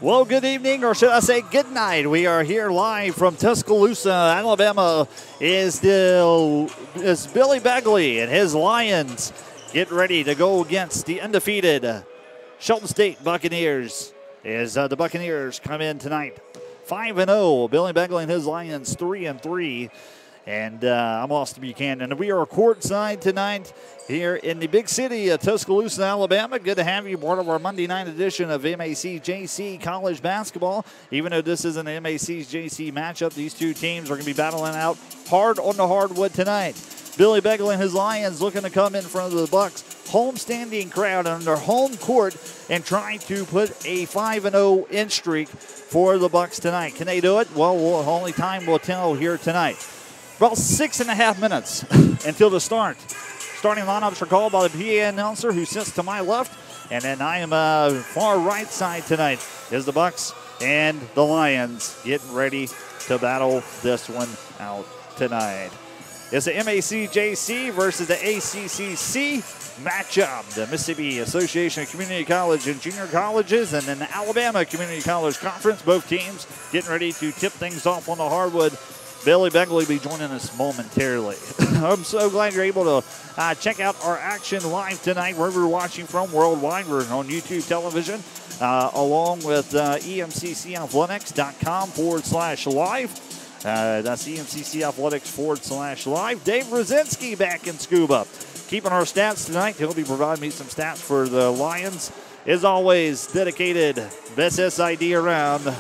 Well, good evening, or should I say good night. We are here live from Tuscaloosa, Alabama. Is Billy Begley and his Lions get ready to go against the undefeated Shelton State Buccaneers. As the Buccaneers come in tonight 5-0. Billy Begley and his Lions 3-3. And I'm Austin Buchanan. And we are courtside tonight here in the big city of Tuscaloosa, Alabama. Good to have you part of our Monday night edition of EMCC College Basketball. Even though this isn't an EMCC matchup, these two teams are going to be battling out hard on the hardwood tonight. Billy Begley and his Lions looking to come in front of the Bucs homestanding crowd on their home court and trying to put a 5-0 in streak for the Bucs tonight. Can they do it? Well, only time will tell here tonight. About 6.5 minutes until the start. Starting lineups are called by the PA announcer who sits to my left. And then I am far right side tonight is the Bucs and the Lions getting ready to battle this one out tonight. It's the MACJC versus the ACCC matchup. The Mississippi Association of Community College and Junior Colleges and then the Alabama Community College Conference. Both teams getting ready to tip things off on the hardwood. Billy Begley will be joining us momentarily. I'm so glad you're able to check out our action live tonight, wherever you're watching from worldwide. We're on YouTube television, along with emccathletics.com/live. That's emccathletics/live. Dave Rosinski back in scuba. Keeping our stats tonight. He'll be providing me some stats for the Lions. As always, dedicated, best SID around,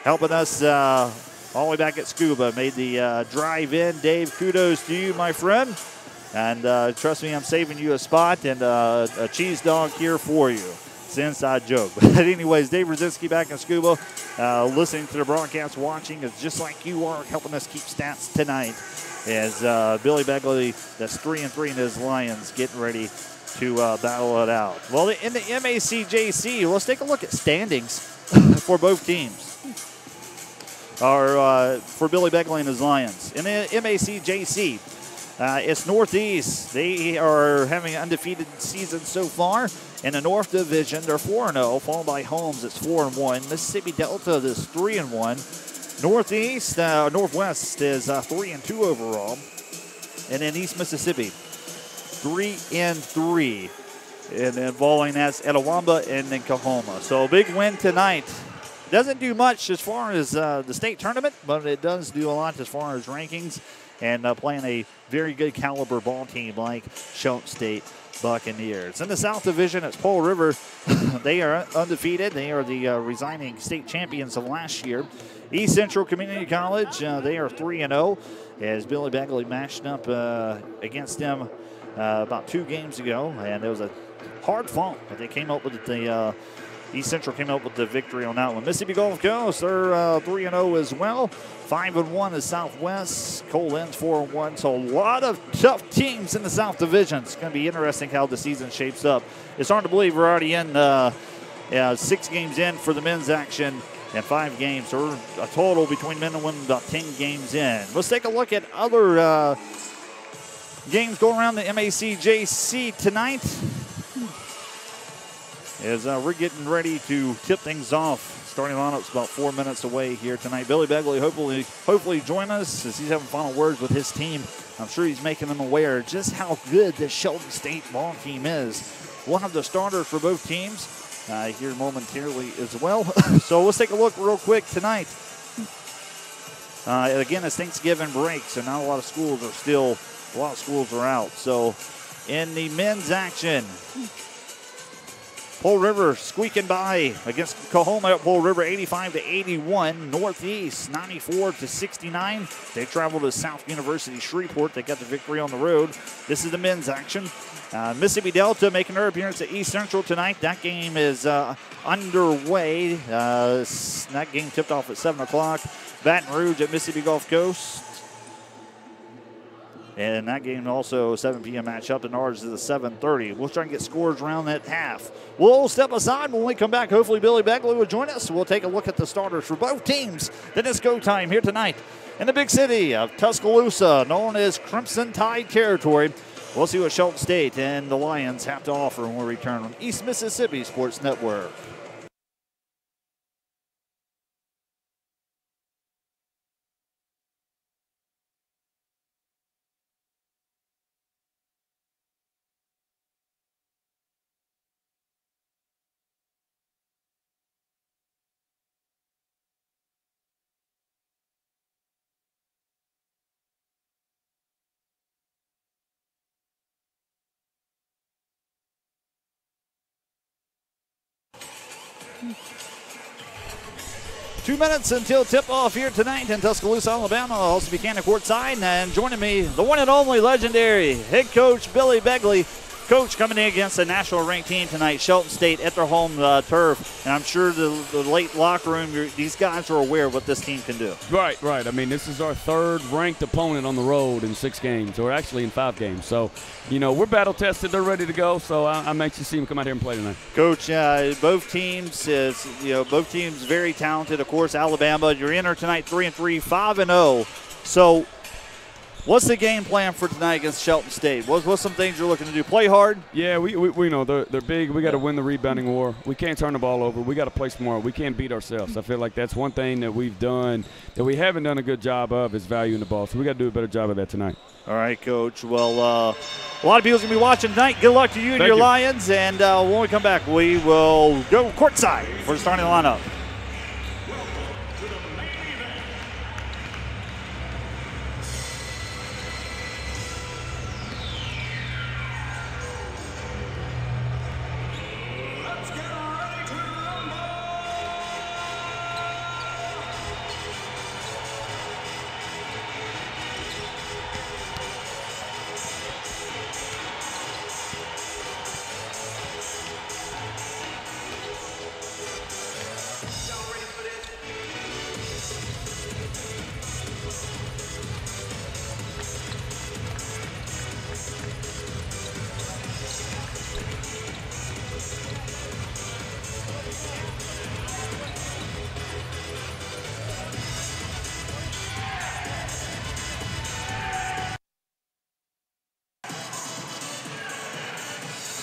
helping us all the way back at Scuba. Made the drive in. Dave, kudos to you, my friend. And trust me, I'm saving you a spot and a cheese dog here for you. It's an inside joke. But anyways, Dave Rosinski back in Scuba. Listening to the broadcast, watching is just like you are, helping us keep stats tonight. As Billy Begley, that's 3-3 in his Lions, getting ready to battle it out. Well, in the MACJC, let's take a look at standings for both teams. For Billy Begley and his Lions. In the MACJC, it's Northeast. They are having an undefeated season so far. In the North Division, they're 4-0, followed by Holmes, it's 4-1. Mississippi Delta is 3-1. Northwest is 3-2 overall. And then East Mississippi, 3-3. And then following that's Etowamba and then Kahoma. So a big win tonight. Doesn't do much as far as the state tournament, but it does do a lot as far as rankings and playing a very good caliber ball team like Shelton State Buccaneers. In the South Division, it's Pole River. They are undefeated. They are the resigning state champions of last year. East Central Community College, they are 3-0 as Billy Begley matched up against them about 2 games ago, and it was a hard fought, but they came up with the East Central came up with the victory on that one. Mississippi Gulf Coast, they're 3-0 as well. 5-1 is Southwest. Cole Lynn's 4-1. So a lot of tough teams in the South Division. It's going to be interesting how the season shapes up. It's hard to believe we're already in 6 games in for the men's action and 5 games. So we're a total between men and women about 10 games in. Let's take a look at other games going around the MACJC tonight. As we're getting ready to tip things off. Starting lineup's about 4 minutes away here tonight. Billy Begley hopefully join us as he's having final words with his team. I'm sure he's making them aware just how good this Shelton State ball team is. We'll have the starters for both teams here momentarily as well. So let's take a look real quick tonight. Again, it's Thanksgiving break, so not a lot of schools are out. So in the men's action, Pole River squeaking by against Kahoma at Pole River, 85-81. Northeast, 94-69. They travel to South University Shreveport. They got the victory on the road. This is the men's action. Mississippi Delta making their appearance at East Central tonight. That game is underway. That game tipped off at 7 o'clock. Baton Rouge at Mississippi Gulf Coast. And that game also 7 p.m. matchup, and ours is a 7:30. We'll try and get scores around that half. We'll step aside when we come back. Hopefully Billy Begley will join us. We'll take a look at the starters for both teams. Then it's go time here tonight in the big city of Tuscaloosa, known as Crimson Tide territory. We'll see what Shelton State and the Lions have to offer when we return on East Mississippi Sports Network. 2 minutes until tip-off here tonight in Tuscaloosa, Alabama. I'll also be Buchanan courtside, and joining me, the one and only legendary head coach Billy Begley. Coach, coming in against a national ranked team tonight, Shelton State, at their home turf. And I'm sure the late locker room, these guys are aware of what this team can do. Right. I mean, this is our third ranked opponent on the road in 6 games, or actually in 5 games. So, you know, we're battle tested. They're ready to go. So I'm anxious to see them come out here and play tonight. Coach, both teams very talented. Of course, Alabama, you're in tonight 3-3, 5-0. So, what's the game plan for tonight against Shelton State? What's some things you're looking to do? Play hard? Yeah, we know they're big. We got to win the rebounding war. We can't turn the ball over. We got to play smart. We can't beat ourselves. I feel like that's one thing that we've done that we haven't done a good job of is valuing the ball. So we got to do a better job of that tonight. All right, Coach. Well, a lot of people's going to be watching tonight. Good luck to you and your Lions. And when we come back, we will go courtside for the starting lineup.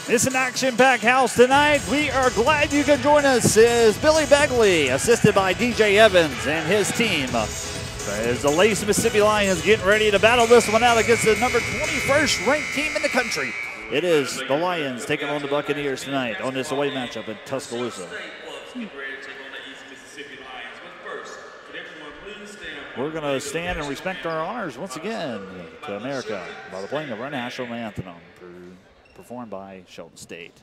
It's an action-packed house tonight. We are glad you can join us as Billy Begley, assisted by DJ Evans and his team, as the Lacey Mississippi Lions getting ready to battle this one out against the number 21st ranked team in the country. It is the Lions taking on the Buccaneers tonight on this away matchup in Tuscaloosa. We're going to stand and respect our honors once again to America by the playing of our national anthem, performed by Shelton State.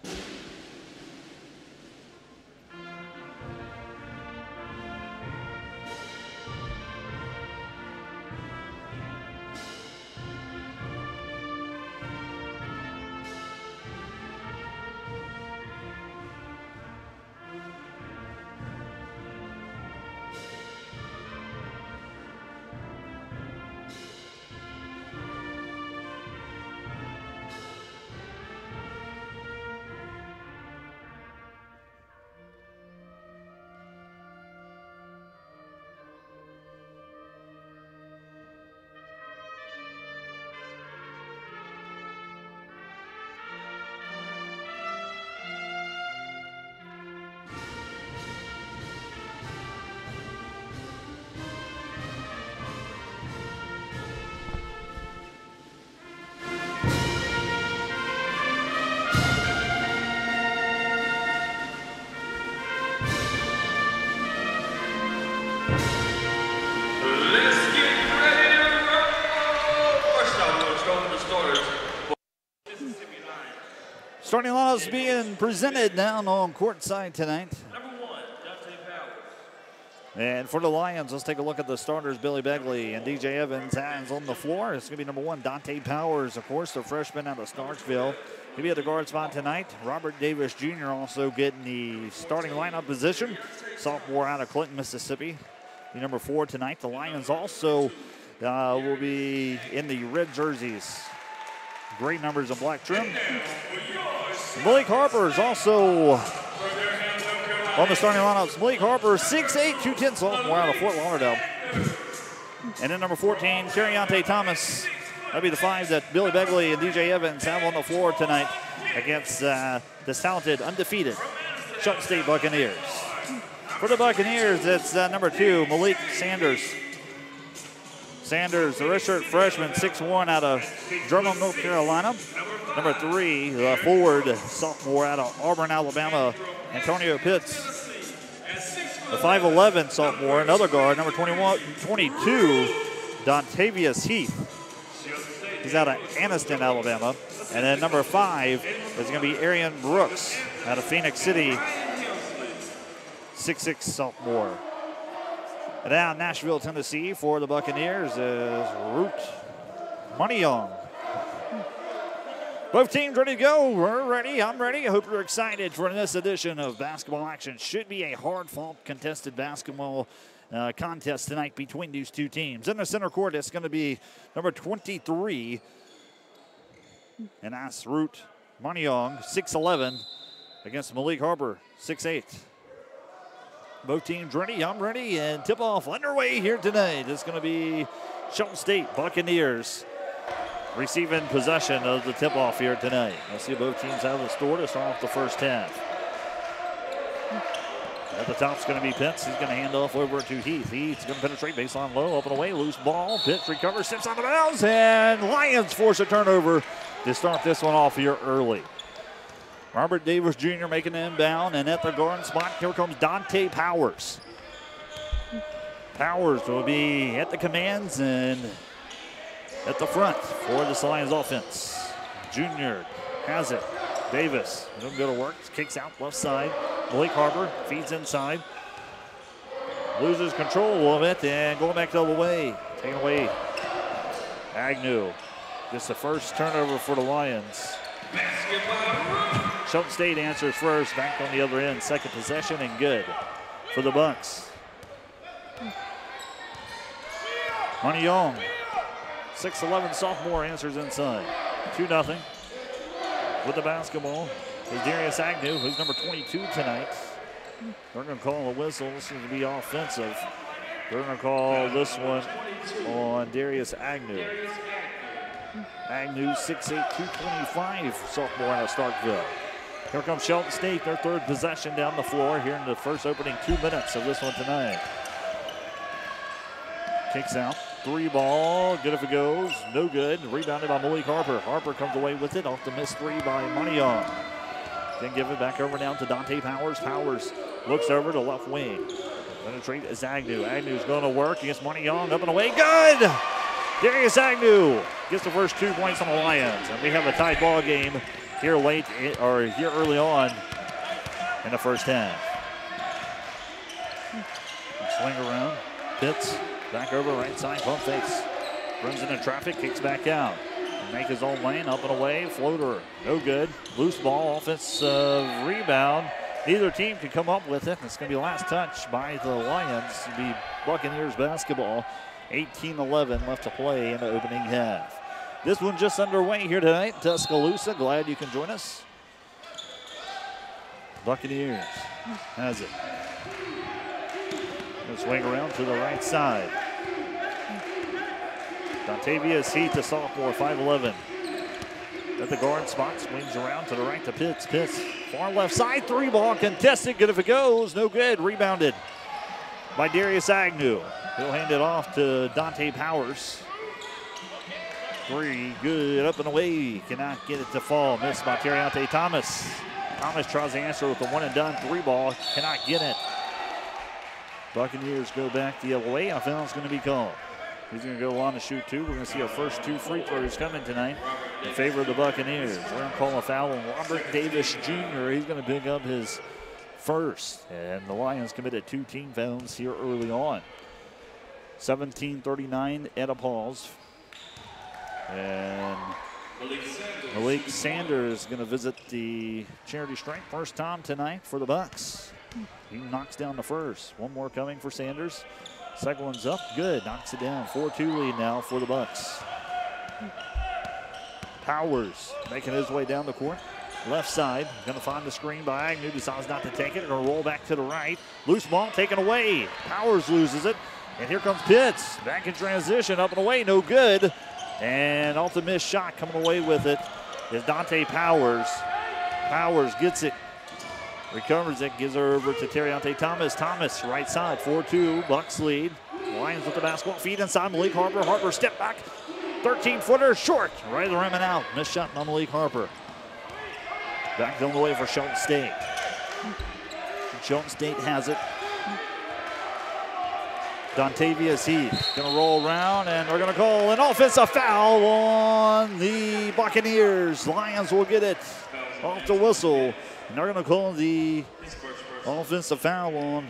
Starting lineups being presented down on courtside tonight. And for the Lions, let's take a look at the starters. Billy Begley and DJ Evans has on the floor. It's going to be number 1, Dante Powers, of course, the freshman out of Starksville. He'll be at the guard spot tonight. Robert Davis Jr. also getting the starting lineup position. Sophomore out of Clinton, Mississippi. The number 4 tonight. The Lions also will be in the red jerseys. Great numbers of black trim. Malik Harper is also on the starting lineups. Malik Harper, 6'8", 210 sophomore out of Fort Lauderdale. And then number 14, Cariante Thomas. That'll be the 5 that Billy Begley and DJ Evans have on the floor tonight against this talented, undefeated Shelton State Buccaneers. For the Buccaneers, it's number 2, Malik Sanders. Sanders, the redshirt freshman, 6'1", out of Drummond, North Carolina. Number 3, the forward sophomore out of Auburn, Alabama, Antonio Pitts. The 5'11" sophomore, another guard, number 22, Dontavius Heath. He's out of Anniston, Alabama. And then number 5 is going to be Arian Brooks out of Phoenix City, 6'6" sophomore. And now Nashville, Tennessee for the Buccaneers is Root Moneyong. Both teams ready to go. We're ready. I'm ready. I hope you're excited for this edition of basketball action. Should be a hard-fought, contested basketball contest tonight between these two teams. In the center court, it's going to be number 23, and that's Root Moneyong, 6'11", against Malik Harper, 6'8". Both teams ready. I'm ready, and tip-off underway here tonight. It's going to be Shelton State Buccaneers receiving possession of the tip-off here tonight. Let's see what both teams have in store to start off the first half. At the top is going to be Pitts. He's going to hand off over to Heath. Heath's going to penetrate baseline low, up and away, loose ball. Pitts recovers, steps out of bounds, and Lions force a turnover to start this one off here early. Robert Davis Jr. making the inbound, and at the guard spot, here comes Dante Powers. Powers will be at the commands and at the front for this Lions offense. Junior has it. Davis, he'll go to work, kicks out left side. Malik Harper feeds inside. Loses control a little bit and going back the other way. Taking away Agnew. Just the first turnover for the Lions. Shelton State answers first, back on the other end. Second possession and good for the Bucks. Moneyong, 6'11" sophomore, answers inside. 2-0 with the basketball is Darius Agnew, who's number 22 tonight. They're going to call a whistle. This is going to be offensive. They're going to call this one on Darius Agnew. Agnew, 6'8", 225, sophomore out of Starkville. Here comes Shelton State, their third possession down the floor here in the first opening 2 minutes of this one tonight. Kicks out, three ball, good if it goes, no good. Rebounded by Malik Harper. Harper comes away with it off the missed three by Moneyong. Then give it back over down to Dante Powers. Powers looks over to left wing. Penetrate is Agnew. Agnew's going to work against Moneyong, up and away, good! Darius Agnew gets the first 2 points on the Lions, and we have a tight ball game here late, or here early on in the first half. Swing around, Pitts, back over right side, pump fakes. Runs into traffic, kicks back out. Make his own lane, up and away, floater, no good. Loose ball, offensive rebound. Neither team can come up with it. It's going to be last touch by the Lions. It'll be Buccaneers basketball. 18-11 left to play in the opening half. This one just underway here tonight. Tuscaloosa, glad you can join us. Buccaneers has it. Gonna swing around to the right side. Dontavius Heath, the sophomore, 5'11". At the guard spot, swings around to the right to Pitts. Pitts, far left side, three ball contested, good if it goes, no good. Rebounded by Darius Agnew. He'll hand it off to Dante Powers. Three, good, up and away. Cannot get it to fall. Missed by Terriante Thomas. Thomas tries to answer with a one and done three ball. Cannot get it. Buccaneers go back the other way. A foul's going to be called. He's going to go on to shoot two. We're going to see our first 2 free throws coming tonight in favor of the Buccaneers. We're going to call a foul on Robert Davis Jr. He's going to pick up his first. And the Lions committed 2 team fouls here early on. 17:39 at a pause. And Malik Sanders is going to visit the charity stripe first time tonight for the Bucks. He knocks down the first. One more coming for Sanders. Second one's up, good, knocks it down. 4-2 lead now for the Bucks. Powers making his way down the court. Left side, gonna find the screen by Agnew, decides not to take it. Gonna roll back to the right. Loose ball taken away. Powers loses it. And here comes Pitts. Back in transition, up and away, no good. And off the missed shot, coming away with it is Dante Powers. Powers gets it. Recovers it, gives her over to Terriante Thomas. Thomas, right side, 4-2, Bucks lead. Lions with the basketball, feet inside Malik Harper. Harper step back, 13-footer, short. Right of the rim and out. Missed shot by Malik Harper. Back down the way for Shelton State. Shelton State has it. Dontavius Heath gonna roll around, and we're gonna call an offensive foul on the Buccaneers. Lions will get it off the whistle. And they're going to call the Offensive foul on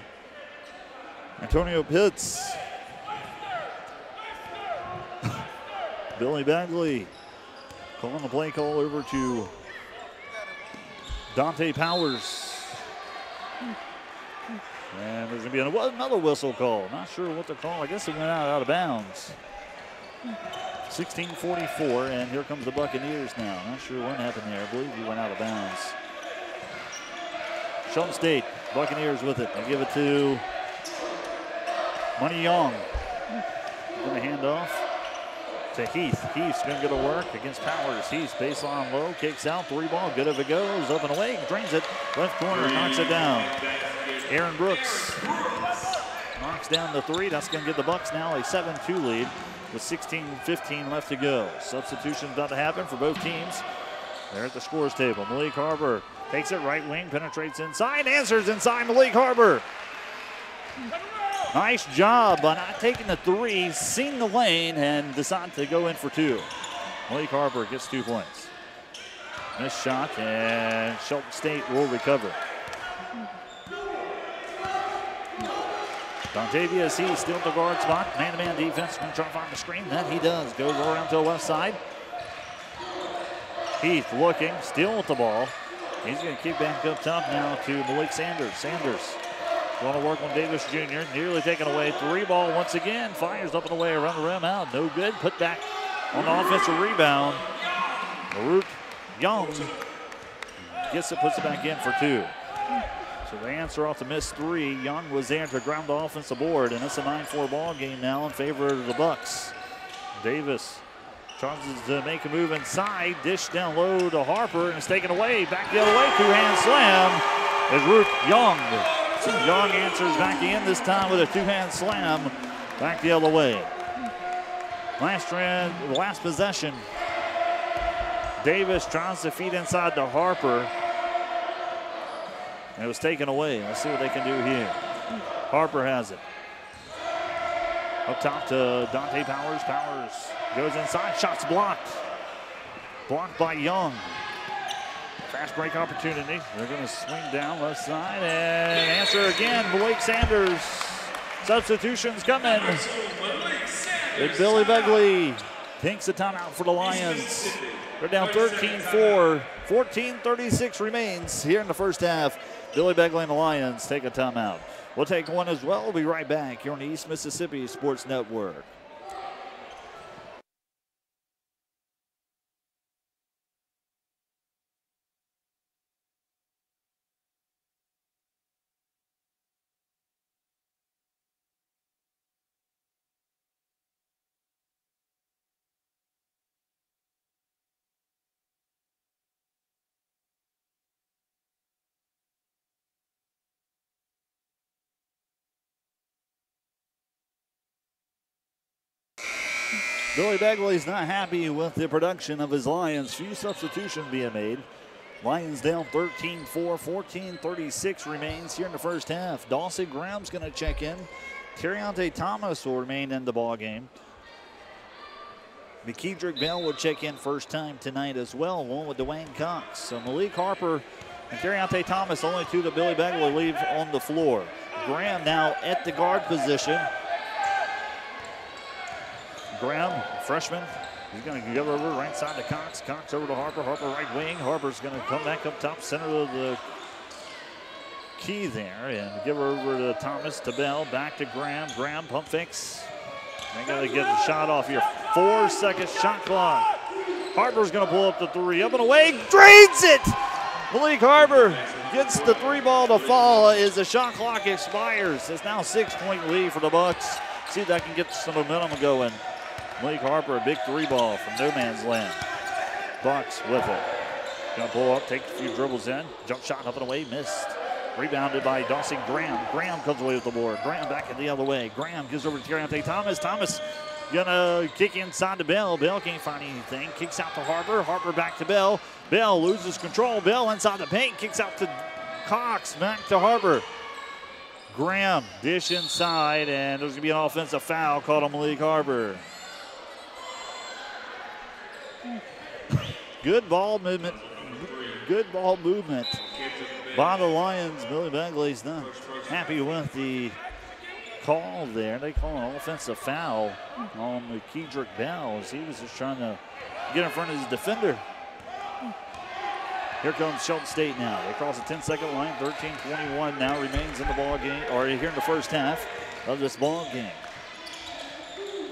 Antonio Pitts. Billy Bagley calling the play call over to Dante Powers. And there's going to be another whistle call. Not sure what to call. I guess it went out of bounds. 16:44, and here comes the Buccaneers now. Not sure what happened there. I believe he went out of bounds. Shelton State, Buccaneers with it. They give it to Money Young. Going to hand off to Heath. Heath's going to go to work against Powers. Heath baseline low, kicks out, 3-ball, good if it goes, up and away, drains it, left corner, knocks it down. Aaron Brooks knocks down the 3. That's going to give the Bucks now a 7-2 lead with 16:15 left to go. Substitution about to happen for both teams. They're at the scores table. Malik Harbor takes it right wing, penetrates inside, answers inside. Malik Harbor. Nice job by not taking the 3, seen the lane, and decided to go in for 2. Malik Harbor gets 2 points. Missed shot, and Shelton State will recover. Dontavius Heath still at the guard spot. Man-to-man defense, going to try to find the screen. That he does. Goes around to the left side. Heath looking, still with the ball. He's going to kick back up top now to Malik Sanders. Sanders going to work on Davis Jr. Nearly taken away. 3-ball once again. Fires up and away around the rim out. No good. Put back on the offensive rebound. Maruk Young gets it, puts it back in for 2. So the answer off the missed 3. Young was there to ground the offensive board, and it's a 9-4 ball game now in favor of the Bucks. Davis tries to make a move inside, dish down low to Harper, and it's taken away. Back the other way, 2-hand slam is Ruth Young. So Young answers back in this time with a 2-hand slam back the other way. Last possession. Davis tries to feed inside to Harper. And it was taken away. Let's see what they can do here. Harper has it. Up top to Dante Powers. Powers goes inside. Shots blocked. Blocked by Young. Fast break opportunity. They're going to swing down left side and answer again. Blake Sanders. Substitutions coming. Big Billy Begley takes the timeout for the Lions. They're down 13-4. 14:36 remains here in the first half. Billy Begley and the Lions take a timeout. We'll take one as well. We'll be right back here on the East Mississippi Sports Network. Billy Begley's not happy with the production of his Lions. Few substitutions being made. Lions down 13-4, 14:36 remains here in the first half. Dawson Graham's going to check in. Terriante Thomas will remain in the ball game. McKedrick Bell will check in first time tonight as well, along with Dwayne Cox. So Malik Harper and Terriante Thomas, only 2 that Billy Begley leave on the floor. Graham now at the guard position. Graham, freshman, he's going to give over right side to Cox. Cox over to Harper. Harper right wing. Harper's going to come back up top, center of the key there, and give over to Thomas, to Bell, back to Graham. Graham pump fakes. They got to get the shot off here. 4-second shot clock. Harper's going to pull up the 3, up and away, drains it. Malik Harper gets the 3-ball to fall as the shot clock expires. It's now a 6-point lead for the Bucks. See if that can get some momentum going. Malik Harper, a big 3-ball from no man's land. Bucks with it. Gonna pull up, take a few dribbles in. Jump shot up and away, missed. Rebounded by Dawson Graham. Graham comes away with the board. Graham back in the other way. Graham gives over to Terriante Thomas. Thomas gonna kick inside to Bell. Bell can't find anything. Kicks out to Harper. Harper back to Bell. Bell loses control. Bell inside the paint. Kicks out to Cox. Back to Harper. Graham dish inside, and there's gonna be an offensive foul called on Malik Harper. Good ball movement. Good ball movement by the Lions. Billy Bagley's not happy with the call there. They call an offensive foul on McKedrick Bell as he was just trying to get in front of his defender. Here comes Shelton State now. They cross the 10-second line. 13:21 now remains in the ball game, or here in the first half of this ball game.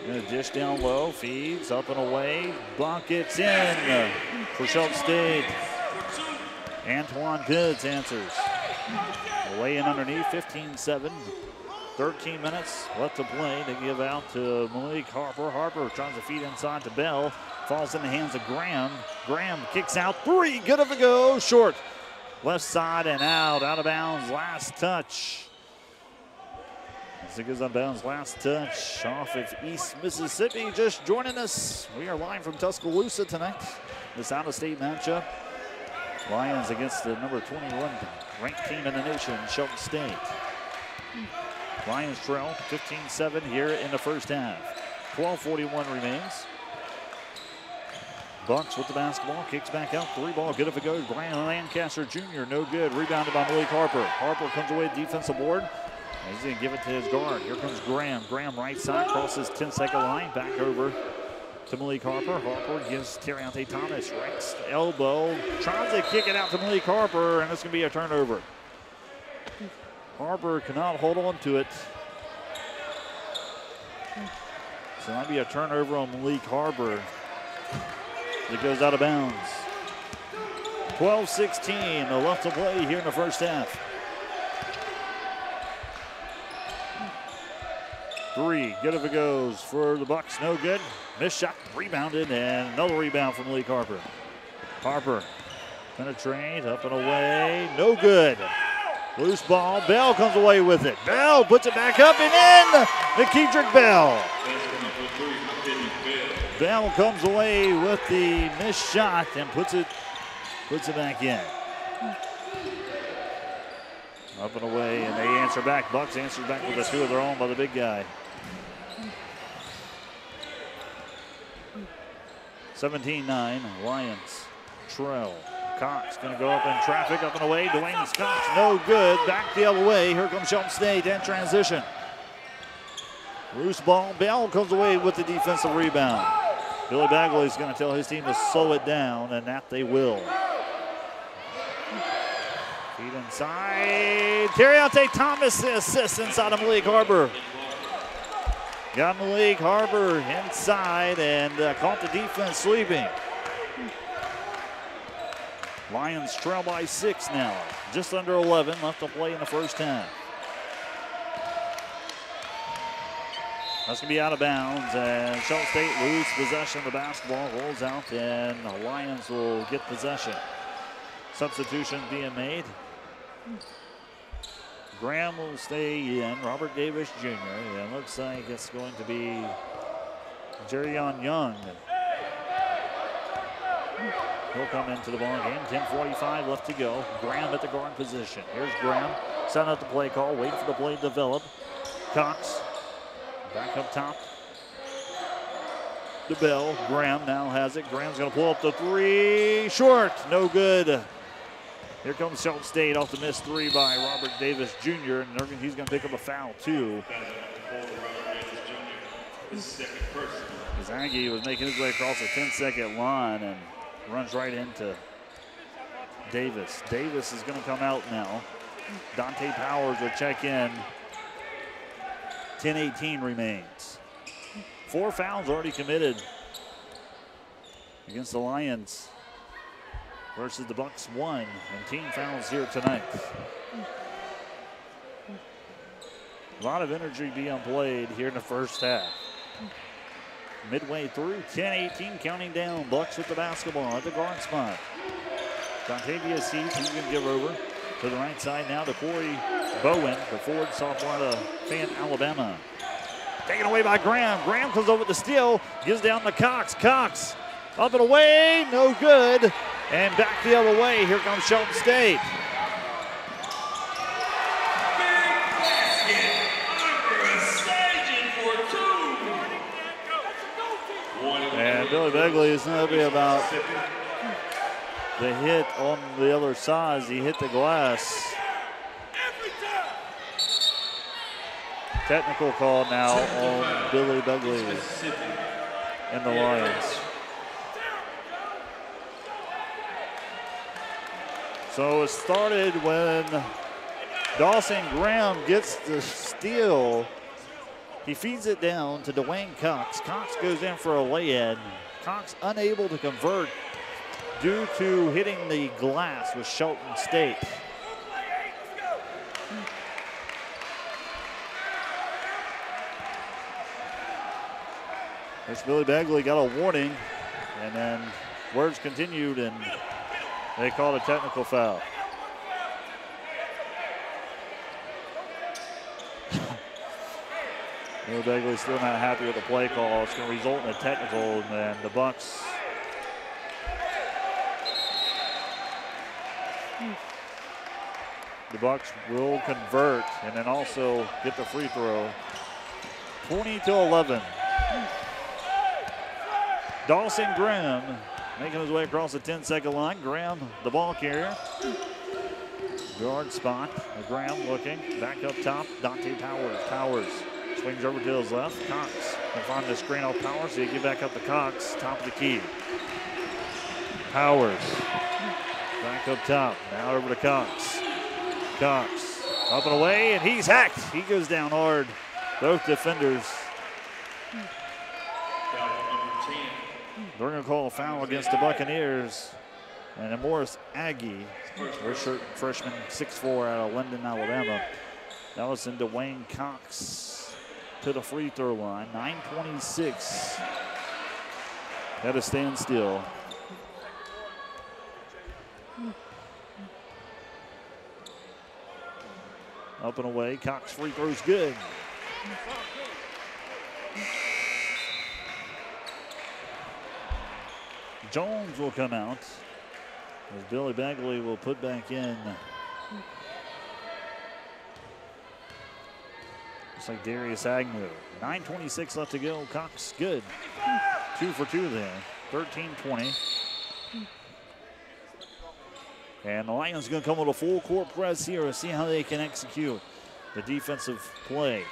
Gonna dish down low, feeds up and away. Buckets in for Shelton State. Antoine Goods answers. Away and underneath, 15-7. 13 minutes left to play. They give out to Malik Harper. Harper tries to feed inside to Bell. Falls in the hands of Graham. Graham kicks out three. Good of a go. Short. Left side and out. Out of bounds. Last touch. As it goes out of bounds. Last touch off of East Mississippi. Just joining us. We are live from Tuscaloosa tonight. This out-of-state matchup. Lions against the number 21 ranked team in the nation, Shelton State. Lions trail 15-7 here in the first half. 12:41 remains. Bucks with the basketball, kicks back out, three ball, good if it goes. Brian Lancaster Jr., no good. Rebounded by Malik Harper. Harper comes away defensive board. He's going to give it to his guard. Here comes Graham. Graham right side, crosses 10-second line, back over to Malik Harper. Harper gives Terriante Thomas right elbow. Tries to kick it out to Malik Harper, and it's going to be a turnover. Harper cannot hold on to it. So it might be a turnover on Malik Harper. It goes out of bounds. 12:16 left to play here in the first half. Three, good if it goes for the Bucks, no good. Missed shot, rebounded, and another rebound from Malik Harper. Harper, penetrate, up and away, no good. Loose ball, Bell comes away with it. Bell puts it back up and in. McKedrick Bell. Bell comes away with the missed shot and puts it back in. Up and away, and they answer back. Bucks answers back with a two of their own by the big guy. 17-9, Lions trail. Cox going to go up in traffic, up and away. Dwayne Scott, no good. Back the other way. Here comes Shelton State in transition. Loose ball. Bell comes away with the defensive rebound. Billy Bagley is going to tell his team to slow it down, and that they will. Feed inside. Terriante Thomas assists inside of Malik Harper. Got Malik Harper inside and caught the defense sweeping. Lions trail by 6 now. Just under 11 left to play in the first half. That's going to be out of bounds, and Shelton State lose possession of the basketball, rolls out, and the Lions will get possession. Substitution being made. Graham will stay in. Robert Davis Jr. It looks like it's going to be Jerrion Young. He'll come into the ball game. 10:45 left to go. Graham at the guard position. Here's Graham. Setting up the play call. Waiting for the play to develop. Cox back up top. The Bell. Graham now has it. Graham's going to pull up the three. Short. No good. Here comes Shelton State off the missed three by Robert Davis Jr. And he's going to pick up a foul too. Aggie was making his way across the 10-second line and runs right into Davis. Davis is going to come out now. Dante Powers will check in. 10:18 remains. 4 fouls already committed against the Lions versus the Bucks 1, and team fouls here tonight. A lot of energy being played here in the first half. Midway through, 10:18 counting down. Bucks with the basketball at the guard spot. Dontavius Heath, he's going to give over to the right side now to Corey Bowen, the forward sophomore out of Fayette, Alabama. Taken away by Graham. Graham comes over the steal, gives down to Cox. Cox up and away, no good. And back the other way, here comes Shelton State. And Billy Begley is going to be about the hit on the other side as he hit the glass. Technical call now on Billy Begley and the Lions. So it started when Dawson Graham gets the steal. He feeds it down to Dwayne Cox. Cox goes in for a lay-in. Cox unable to convert due to hitting the glass with Shelton State. There's Billy Begley got a warning, and then words continued, and they called a technical foul. Billy Begley still not happy with the play call. It's going to result in a technical, and then the Bucks will convert and then also get the free throw. 20-11. Dawson Graham making his way across the 10-second line. Graham, the ball carrier. Guard spot. Graham looking. Back up top. Dante Powers. Powers swings over to his left. Cox can find the screen off Powers. So you get back up to Cox. Top of the key. Powers. Back up top. Now over to Cox. Cox up and away, and he's hacked. He goes down hard. Both defenders. They're going to call a foul against the Buccaneers. And then Morris Aggie, freshman 6'4" out of Linden, Alabama. That was in Dwayne Cox to the free throw line. 9:26 at a standstill. Up and away. Cox free throw's good. Jones will come out as Billy Begley will put back in. Looks like Darius Agnew. 9:26 left to go. Cox good. 2 for 2 there. 13-20. And the Lions going to come with a full court press here and see how they can execute the defensive play.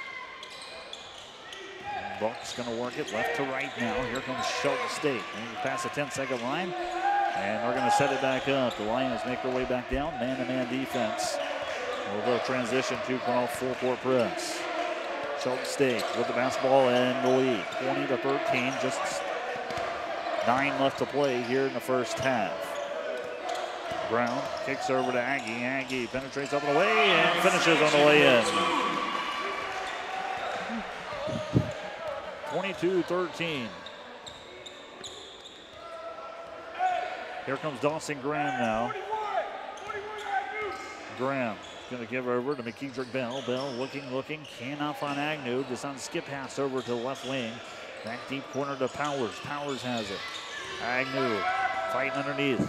Bucks going to work it left to right now. Here comes Shelton State. Past the 10-second line. And they're going to set it back up. The Lions make their way back down. Man-to-man defense. We'll go transition to come off full court press. Shelton State with the basketball and the lead. 20-13. Just 9 left to play here in the first half. Brown kicks over to Aggie. Aggie penetrates up and away and finishes on the way in. 22-13. Here comes Dawson Graham now. Graham going to give over to McKeedrick Bell. Bell looking, cannot find Agnew. Just on the skip pass over to the left wing. Back deep corner to Powers. Powers has it. Agnew fighting underneath.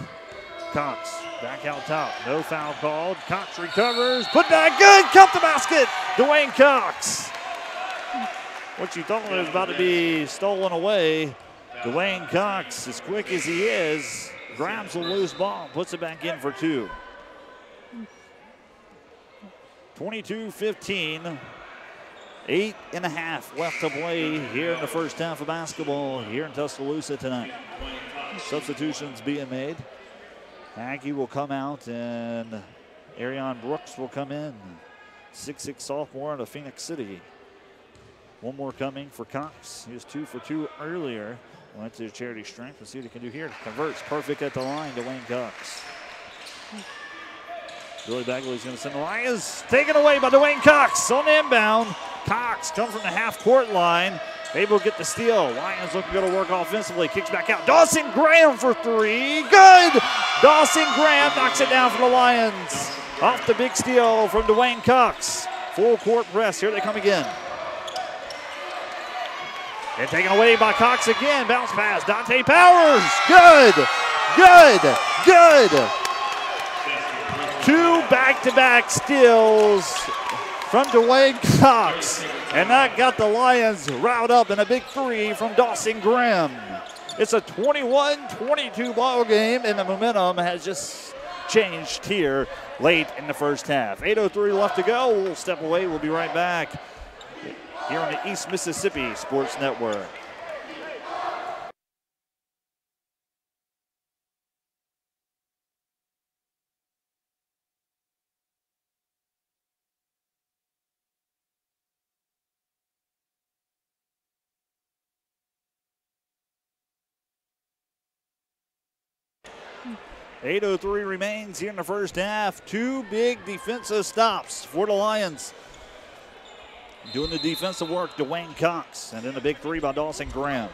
Cox back out top. No foul called. Cox recovers. Put back good. Cup the basket. Dwayne Cox. What you thought was about to be stolen away. Dwayne Cox, as quick as he is, grabs a loose ball, puts it back in for 2. 22-15. 8.5 left to play here in the first half of basketball here in Tuscaloosa tonight. Substitutions being made. Aggie will come out and Arion Brooks will come in. 6'6" sophomore out of Phoenix City. One more coming for Cox. He was 2 for 2 earlier. Went to charity strength. Let's see what he can do here. Converts perfect at the line to Wayne Cox. Billy Begley's going to send the Lions. Taken away by Dwayne Cox on the inbound. Cox comes from the half-court line. Able to get the steal. Lions looking to go to work offensively. Kicks back out. Dawson Graham for 3. Good! Dawson Graham knocks it down for the Lions. Off the big steal from Dwayne Cox. Full court press. Here they come again. And taken away by Cox again. Bounce pass. Dante Powers. Good! Good! Good! 2 back-to-back steals from Dwayne Cox. And that got the Lions riled up in a big 3 from Dawson Graham. It's a 21-22 ball game, and the momentum has just changed here late in the first half. 8:03 left to go. We'll step away. We'll be right back here on the East Mississippi Sports Network. .803 remains here in the first half. Two big defensive stops for the Lions. Doing the defensive work, Dwayne Cox, and then a big three by Dawson Graham.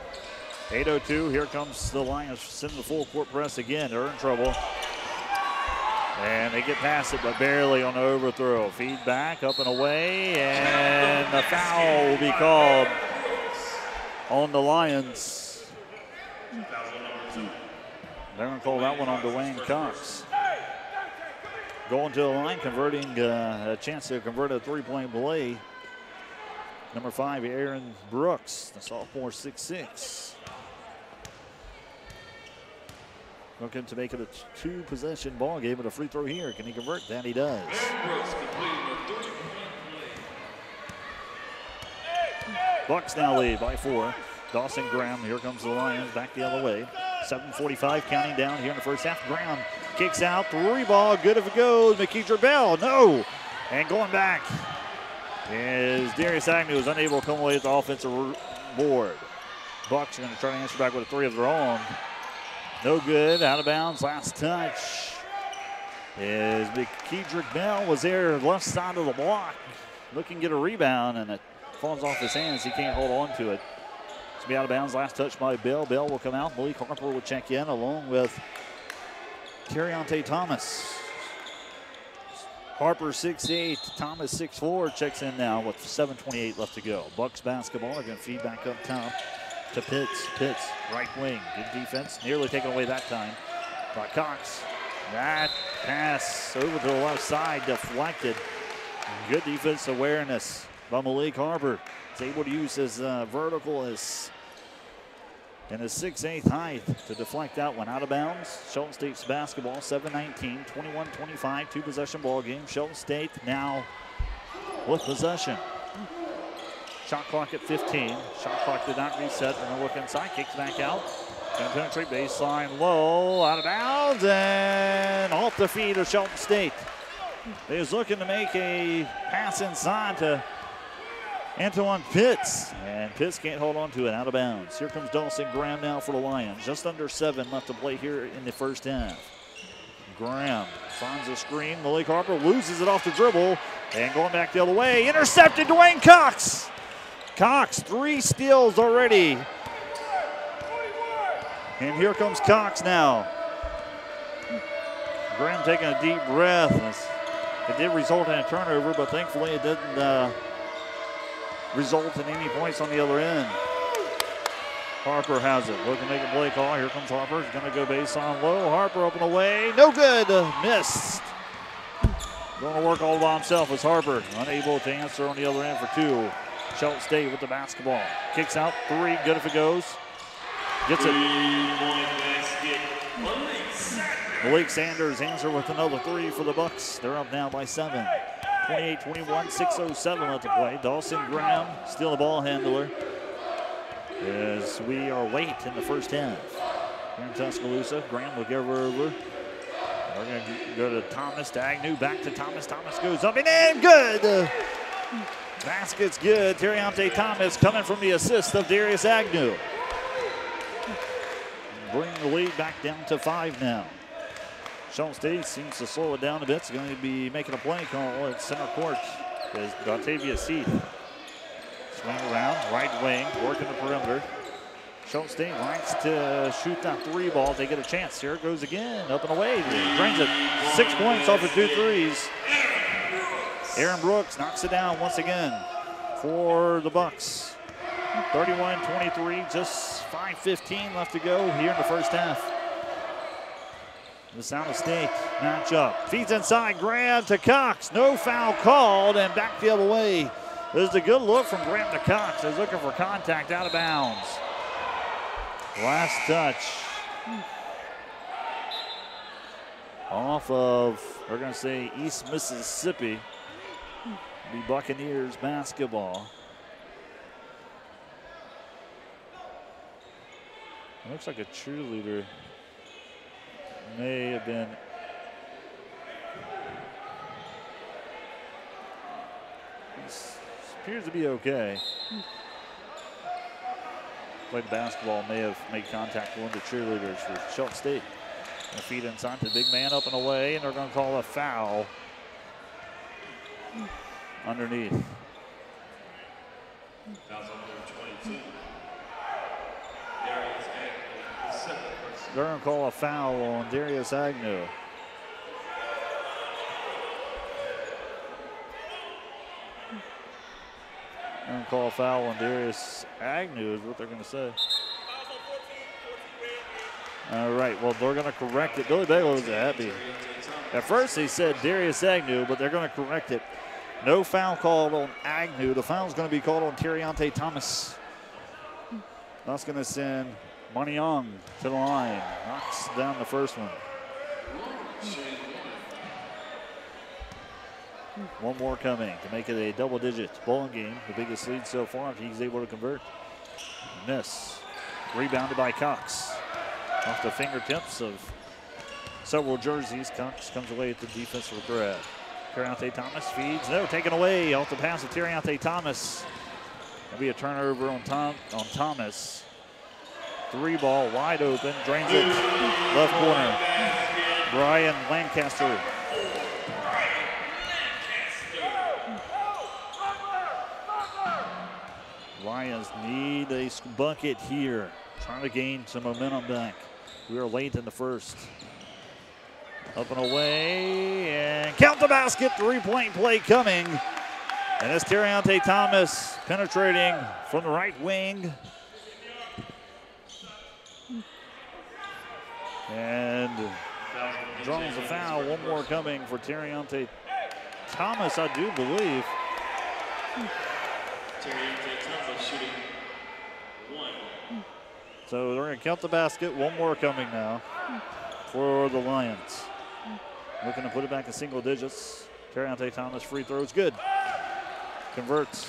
8:02, here comes the Lions sending the full court press again. They're in trouble. And they get past it, but barely on the overthrow. Feed back, up and away, and the foul will be called on the Lions. They're going to call that one on Dwayne Cox. Going to the line, converting a chance to convert a three-point play. Number 5, Aaron Brooks, the sophomore, 6'6". Looking to make it a two-possession ball game with a free throw here. Can he convert? That he does. Bucks now lead by 4. Dawson Graham, here comes the Lions, back the other way. 7:45 counting down here in the first half. Graham kicks out, three ball, good if it goes. McKeever Bell, no. And going back is Darius Agnew, is unable to come away with the offensive board. Bucks are going to try to answer back with a three of their own. No good, out of bounds, last touch. Is McKeever Bell was there left side of the block. Looking to get a rebound, and it falls off his hands. He can't hold on to it. Be out of bounds. Last touch by Bell. Bell will come out. Malik Harper will check in along with Terriante Thomas. Harper 6'8", Thomas 6'4", checks in now with 7:28 left to go. Bucks basketball are going to feed back up top to Pitts. Pitts, right wing. Good defense. Nearly taken away that time by Cox. That pass over to the left side, deflected. Good defense awareness by Malik Harper. He's able to use his vertical and his 6'8" height to deflect that one out of bounds. Shelton State's basketball, 7:19, 21-25, two-possession ball game. Shelton State now with possession. Shot clock at 15. Shot clock did not reset. They're going to look inside, kicks back out. Going to penetrate baseline low, out of bounds, and off the feet of Shelton State. They was looking to make a pass inside to Antoine Pitts, and Pitts can't hold on to it, out of bounds. Here comes Dawson Graham now for the Lions. Just under 7 left to play here in the first half. Graham finds a screen. Malik Harper loses it off the dribble, and going back the other way, intercepted Dwayne Cox. Cox, 3 steals already. And here comes Cox now. Graham taking a deep breath. It did result in a turnover, but thankfully it didn't result in any points on the other end. Harper has it. Looking to make a play call. Here comes Harper. He's going to go baseline low. Harper up and away. No good. Missed. Going to work all by himself as Harper unable to answer on the other end for 2. Shelton State with the basketball. Kicks out 3. Good if it goes. Gets it. Malik Sanders answer with another 3 for the Bucks. They're up now by 7. 28-21, 6:07 left to play. Dawson Graham, still the ball handler, as we are late in the first half. Here in Tuscaloosa, Graham will give her over. We're going to go to Thomas, to Agnew, back to Thomas. Thomas goes up and in, good! Basket's good. Terriante Thomas coming from the assist of Darius Agnew. Bring the lead back down to 5 now. Shelton State seems to slow it down a bit. It's going to be making a play call at center court as Dontavius Heath. Swing around, right wing, working the perimeter. Shelton State likes to shoot that 3 ball. They get a chance. Here it goes again, up and away. Brings it 6 points off of 2 threes. Aaron Brooks knocks it down once again for the Bucks. 31-23, just 5:15 left to go here in the first half. The South State matchup. Feeds inside, Graham to Cox. No foul called, and back the other way. There's a good look from Graham to Cox. He's looking for contact, out of bounds. Last touch. Off of, we're going to say East Mississippi. Be Buccaneers basketball. It looks like a cheerleader may have been. This appears to be okay. Played basketball, may have made contact with one of the cheerleaders for Shelton State. Their feet inside the big man up and away, and they're going to call a foul underneath. Fouls on number 22. They're going to call a foul on Darius Agnew. They're going to call a foul on Darius Agnew is what they're going to say. All right, well, they're going to correct it. Billy Bagel was happy. At first, they said Darius Agnew, but they're going to correct it. No foul called on Agnew. The foul is going to be called on Terriante Thomas. That's going to send Money Young to the line. Knocks down the first one. One more coming to make it a double-digit bowling game. The biggest lead so far if he's able to convert. Miss. Rebounded by Cox. Off the fingertips of several jerseys. Cox comes away at the defensive grab. Terriante Thomas feeds. No, taken away off the pass of Terriante Thomas. That'll be a turnover on Thomas. Three ball wide open. Drains it. Left corner. Brian Lancaster. Lions need a bucket here. Trying to gain some momentum back. We are late in the first. Up and away, and count the basket. Three-point play coming. And it's Terriante Thomas penetrating from the right wing. And draws a foul. One more coming for Terriante Thomas, I do believe. Terriante Thomas shooting one. So they're going to count the basket. One more coming now for the Lions. Looking to put it back in single digits. Terriante Thomas free throws good. Converts.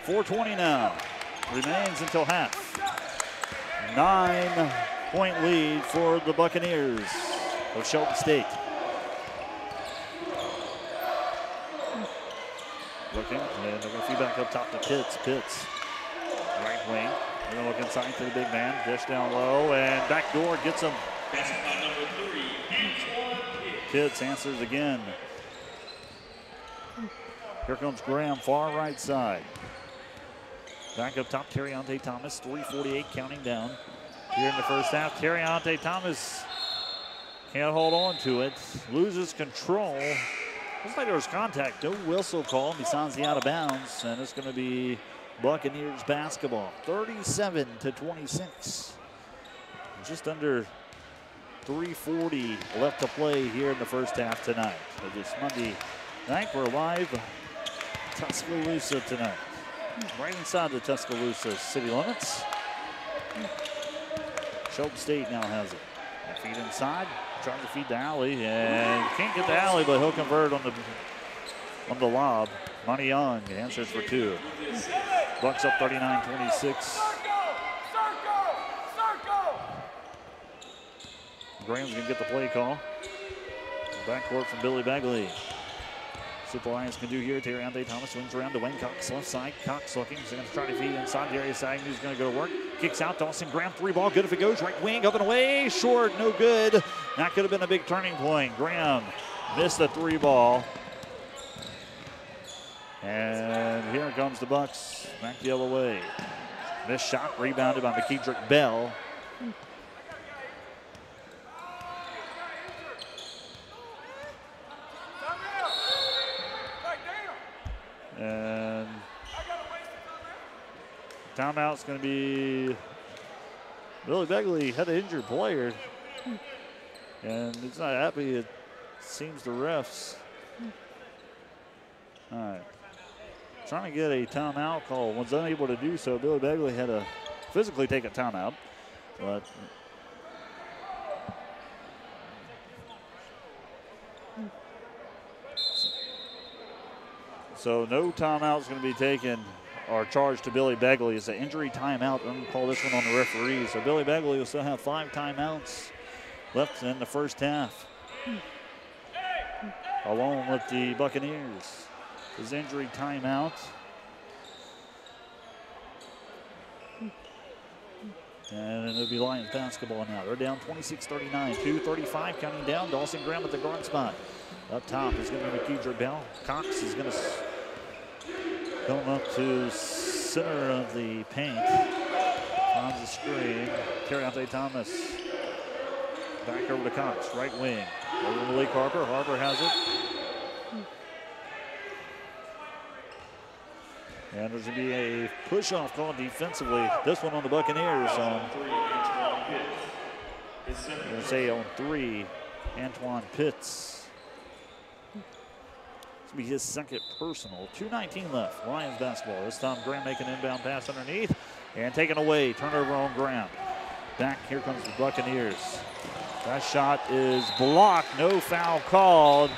4:20 now. Remains until half. 9-point lead for the Buccaneers of Shelton State. Looking, and they're going to feed back up top to Pitts. Pitts, right wing. They're going to look inside to the big man. Dish down low, and backdoor gets him. Basketball number 3, Antoine Pitts. Pitts answers again. Here comes Graham, far right side. Back up top, Terriante Thomas, 3:48 counting down. Here in the first half, Terriante Thomas can't hold on to it. Loses control. Looks like there was contact. No whistle call besides the out of bounds. And it's going to be Buccaneers basketball. 37-26. Just under 3:40 left to play here in the first half tonight. So this Monday night, we're live Tuscaloosa tonight. Right inside the Tuscaloosa city limits. Shelton State now has it. Feed inside, trying to feed the alley, and can't get the alley, but he'll convert on the lob. Money Young answers for two. Bucks up 39-26. Graham's gonna get the play call. Backcourt from Billy Bagley. See what the Lions can do here. Terriante Thomas swings around to Wayne Cox, left side. Cox looking. He's going to try to feed inside. Darius Agnew's going to go to work. Kicks out. Dawson Graham, three ball. Good if it goes. Right wing, up and away. Short, no good. That could have been a big turning point. Graham missed the three ball. And here comes the Bucks. Back the other way. Missed shot, rebounded by McKedrick Bell. And timeout's going to be Billy Begley had an injured player, and he's not happy. It seems the refs. All right, trying to get a timeout call. Was unable to do so. Billy Begley had to physically take a timeout. But so no timeout is going to be taken or charged to Billy Begley. It's an injury timeout. I'm going to call this one on the referee. So Billy Begley will still have 5 timeouts left in the first half, along with the Buccaneers. His injury timeout. And it'll be Lions basketball now. They're down 26-39, 2:35 counting down. Dawson Graham at the guard spot. Up top is going to be McKeedrick Bell. Cox is going to come up to center of the paint. On the screen. Terry Thomas. Back over to Cox, right wing. Over to Malik Harper. Harper has it. And there's going to be a push-off call defensively. This one on the Buccaneers. I'm going to say on 3, Antoine Pitts. This will be his second personal. 2:19 left. Lions basketball. This time Graham making an inbound pass underneath and taken away. Turnover on Graham. Back here comes the Buccaneers. That shot is blocked. No foul called.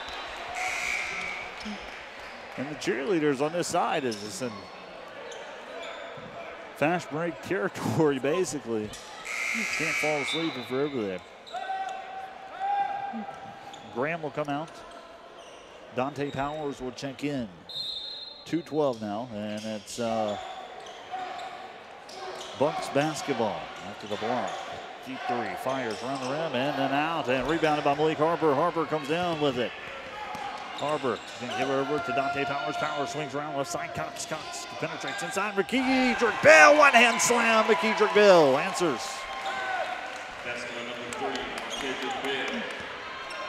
And the cheerleaders on this side is just in fast break territory, basically. Can't fall asleep if we're over there. Graham will come out. Dante Powers will check in. 2:12 now, and it's Bucks basketball after the block. Deep 3, fires around the rim and then out, and rebounded by Malik Harper. Harper comes down with it. Harper can give it over to Dante Powers. Powers swings around left side. Cox penetrates inside. McKeedrick Bell, one hand slam. McKeedrick Bell answers. Basketball number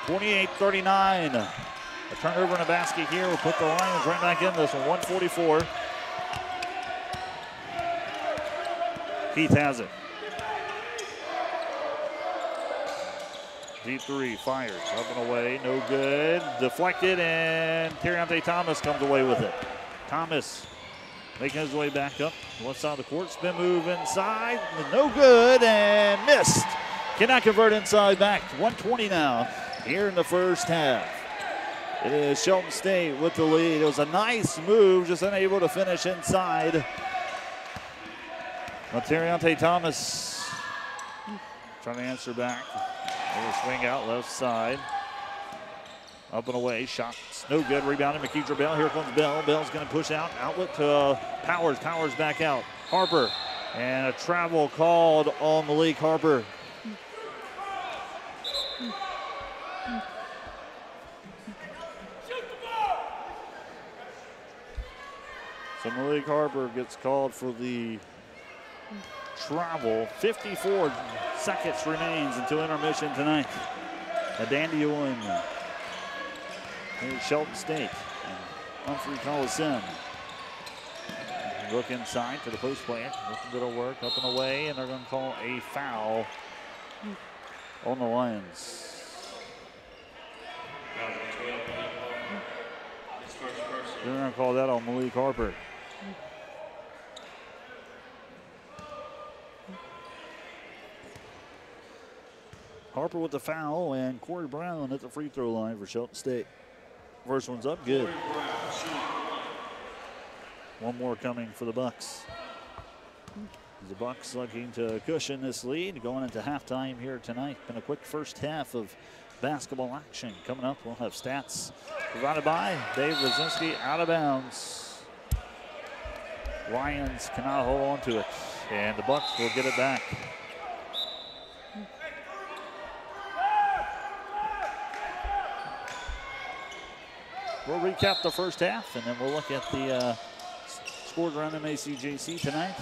3, 28-39. A turnover in a basket here will put the Lions right back in this one. 144. Heath has it. Deep 3, fires, up and away, no good. Deflected, and Terry Thomas comes away with it. Thomas making his way back up, left side of the court, spin move inside, no good, and missed. Cannot convert inside back. 120 now, here in the first half. It is Shelton State with the lead. It was a nice move, just unable to finish inside. But Terry Thomas trying to answer back. Swing out left side. Up and away. Shots no good. Rebounded McKeedrick Bell. Here comes Bell. Bell's going to push out. Outlet to Powers. Powers back out. Harper. And a travel called on Malik Harper. So Malik Harper gets called for the travel. 54 seconds remains until intermission tonight. A Dandelion. Here's Shelton State. And Humphrey Coliseum. Look inside to the post player. Looking good to work up and away, and they're going to call a foul on the Lions. They're going to call that on Malik Harper. Harper with the foul, and Corey Brown at the free throw line for Shelton State. First one's up, good. One more coming for the Bucks. The Bucks looking to cushion this lead going into halftime here tonight. Been a quick first half of basketball action. Coming up, we'll have stats provided by Dave Rosinski. Out of bounds. Lions cannot hold on to it, and the Bucks will get it back. We'll recap the first half, and then we'll look at the scores around MACJC tonight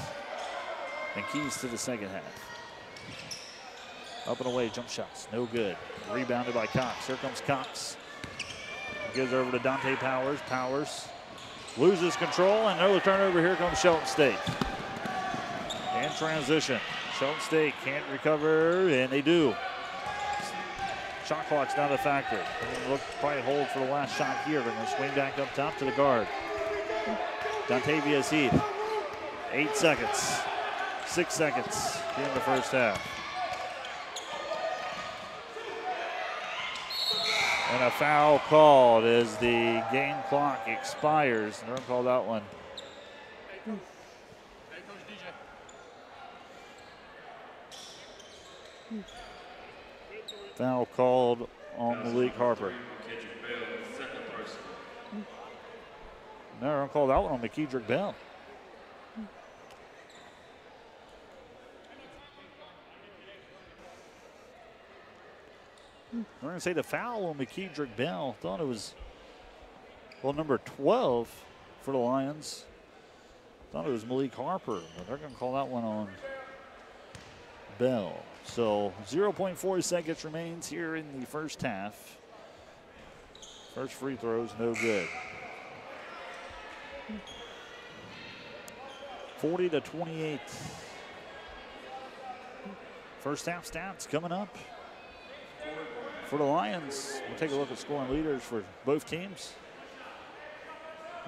and keys to the second half. Up and away, jump shots, no good. Rebounded by Cox. Here comes Cox. Gives over to Dante Powers. Powers loses control, and another turnover. Here comes Shelton State. And transition. Shelton State can't recover, and they do. Shot clock's not a factor. They're going to look probably hold for the last shot here. They're going to swing back up top to the guard. Dontavius Heath. 8 seconds. 6 seconds here in the first half. And a foul called as the game clock expires. They're going to call that one. Foul called on Malik Harper. No, they're going to call that one on McKedrick Bell. We're going to say the foul on McKedrick Bell. Thought it was, well, number 12 for the Lions. Thought it was Malik Harper, but they're going to call that one on Bell. So 0.4 seconds remains here in the first half. First free throw's no good. 40-28. First half stats coming up for the Lions. We'll take a look at scoring leaders for both teams.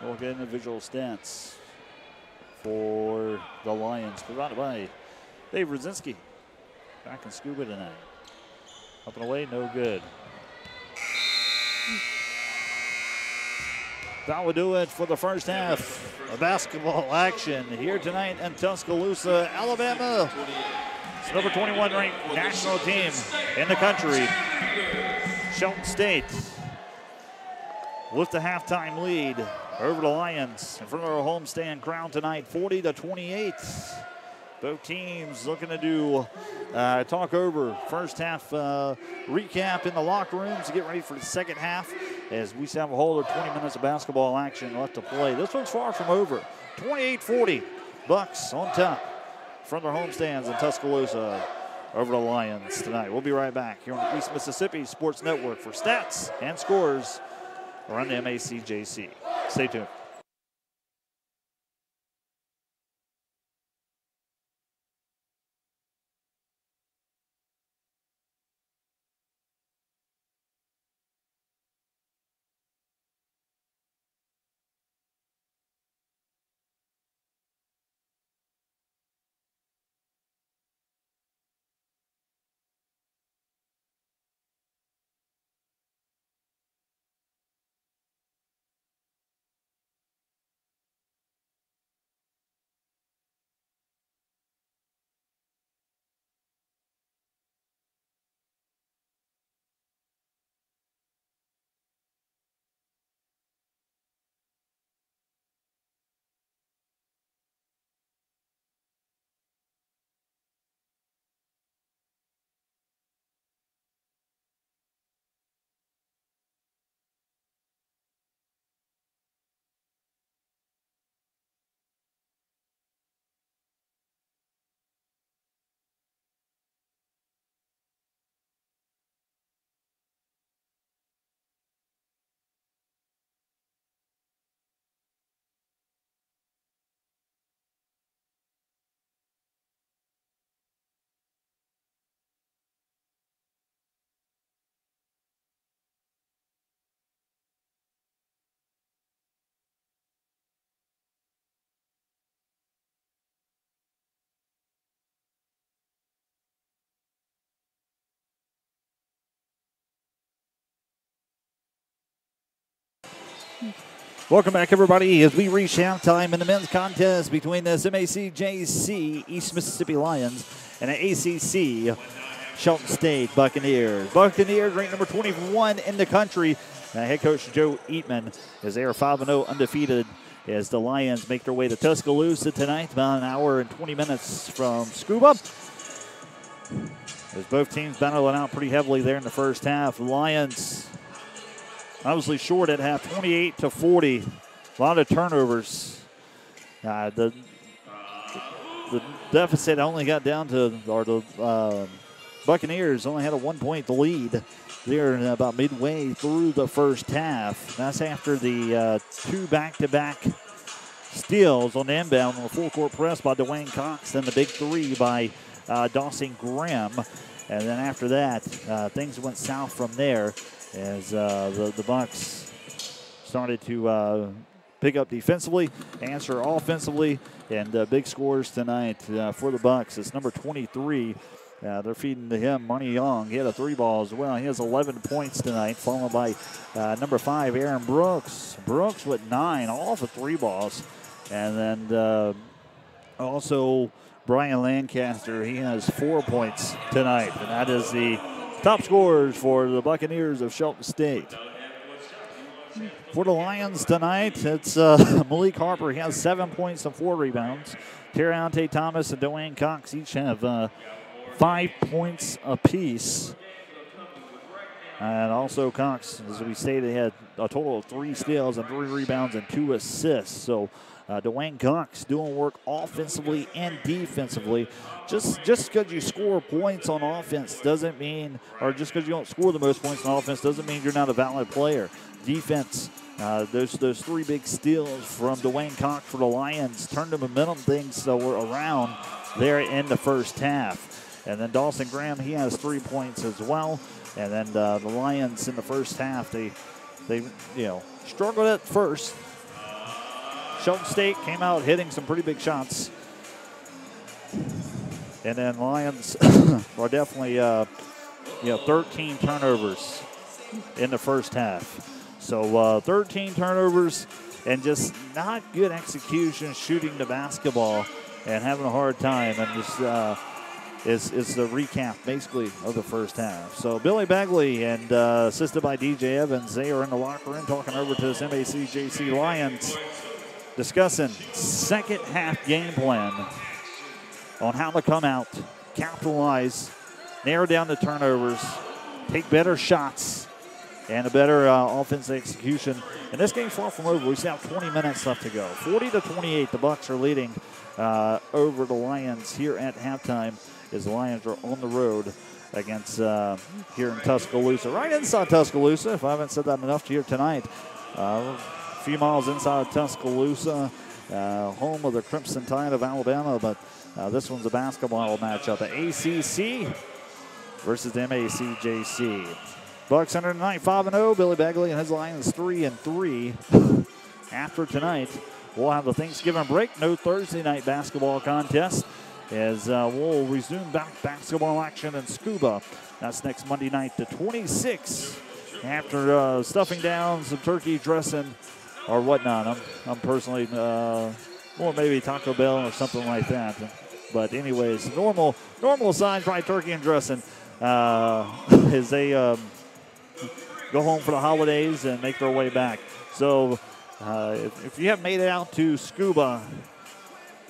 We'll look at individual stats for the Lions, provided by Dave Rudzinski. Back in Scuba tonight. Up and away, no good. That will do it for the first half of basketball action here tonight in Tuscaloosa, Alabama. It's number 21 ranked national team in the country, Shelton State, with the halftime lead over the Lions in front of our homestand crowd tonight, 40-28. Both teams looking to do talk over first half recap in the locker rooms to get ready for the second half as we have a whole other 20 minutes of basketball action left to play. This one's far from over. 28-40, Bucks on top from their homestands in Tuscaloosa over the Lions tonight. We'll be right back here on the East Mississippi Sports Network for stats and scores around the MACJC. Stay tuned. Welcome back, everybody, as we reach halftime in the men's contest between this MACJC East Mississippi Lions and the ACC Shelton State Buccaneers. Buccaneers ranked number 21 in the country. Head coach Joe Eatman, as they are 5-0 undefeated, as the Lions make their way to Tuscaloosa tonight, about an hour and 20 minutes from Scuba. As both teams battling out pretty heavily there in the first half. The Lions obviously short at half, 28-40. A lot of turnovers. The deficit only got down to, or the Buccaneers only had a 1-point lead there about midway through the first half. That's after the two back-to-back steals on the inbound on a full-court press by Dwayne Cox, then the big three by Dawson Graham. And then after that, things went south from there, as the Bucks started to pick up defensively, answer offensively, and big scores tonight for the Bucks. It's number 23, They're feeding to him, Money Young. He had a 3-ball as well. He has 11 points tonight, followed by number 5, Aaron Brooks. Brooks with 9, all for 3 balls. And then also Brian Lancaster, he has 4 points tonight. And that is the top scorers for the Buccaneers of Shelton State. For the Lions tonight, it's Malik Harper. He has 7 points and 4 rebounds. Terriante Thomas and Dwayne Cox each have 5 points apiece. And also Cox, as we stated, had a total of 3 steals and 3 rebounds and 2 assists. So Dwayne Cox doing work offensively and defensively. Just because you score points on offense doesn't mean, or just because you don't score the most points on offense doesn't mean you're not a valid player. Defense, those 3 big steals from Dwayne Cox for the Lions turned the momentum things around there in the first half. And then Dawson Graham, he has 3 points as well. And then the Lions in the first half, they struggled at first. Shelton State came out hitting some pretty big shots. And then Lions are definitely 13 turnovers in the first half. So 13 turnovers and just not good execution shooting the basketball and having a hard time. And just is the recap basically of the first half. So Billy Bagley and assisted by DJ Evans, they are in the locker room talking over to this MACJC Lions, discussing second half game plan on how to come out, capitalize, narrow down the turnovers, take better shots, and a better offensive execution. And this game's far from over. We still have 20 minutes left to go. 40-28, the Bucs are leading over the Lions here at halftime, as the Lions are on the road against here in Tuscaloosa. Right inside Tuscaloosa, if I haven't said that enough here tonight. A few miles inside Tuscaloosa, home of the Crimson Tide of Alabama, but this one's a basketball matchup. The ACC versus the MACJC. Bucs under tonight, 5-0. Billy Bagley and his Lions 3-3. After tonight, we'll have the Thanksgiving break. No Thursday night basketball contest, as we'll resume basketball action in Scuba. That's next Monday night, the 26th. After stuffing down some turkey dressing or whatnot, I'm personally more maybe Taco Bell or something like that. But anyways, normal size fried turkey and dressing as they go home for the holidays and make their way back. So if you haven't made it out to Scuba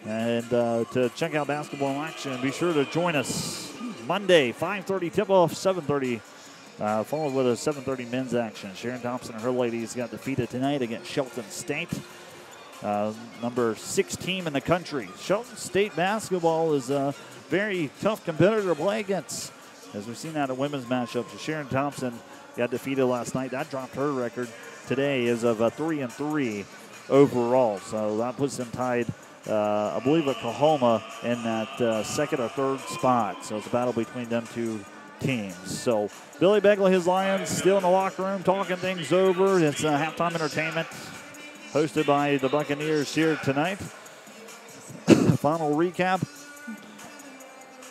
and to check out basketball action, be sure to join us Monday, 5:30 tip-off, 7:30. Followed with a 7:30 men's action. Sharon Thompson and her ladies got defeated tonight against Shelton State, number 6 team in the country. Shelton State basketball is a very tough competitor to play against, as we've seen that in women's matchups. Sharon Thompson got defeated last night. That dropped her record today as of 3-3 overall. So that puts them tied, I believe, at Oklahoma in that second or third spot. So it's a battle between them two teams. So Billy Begley, his Lions, still in the locker room talking things over. It's halftime entertainment hosted by the Buccaneers here tonight. Final recap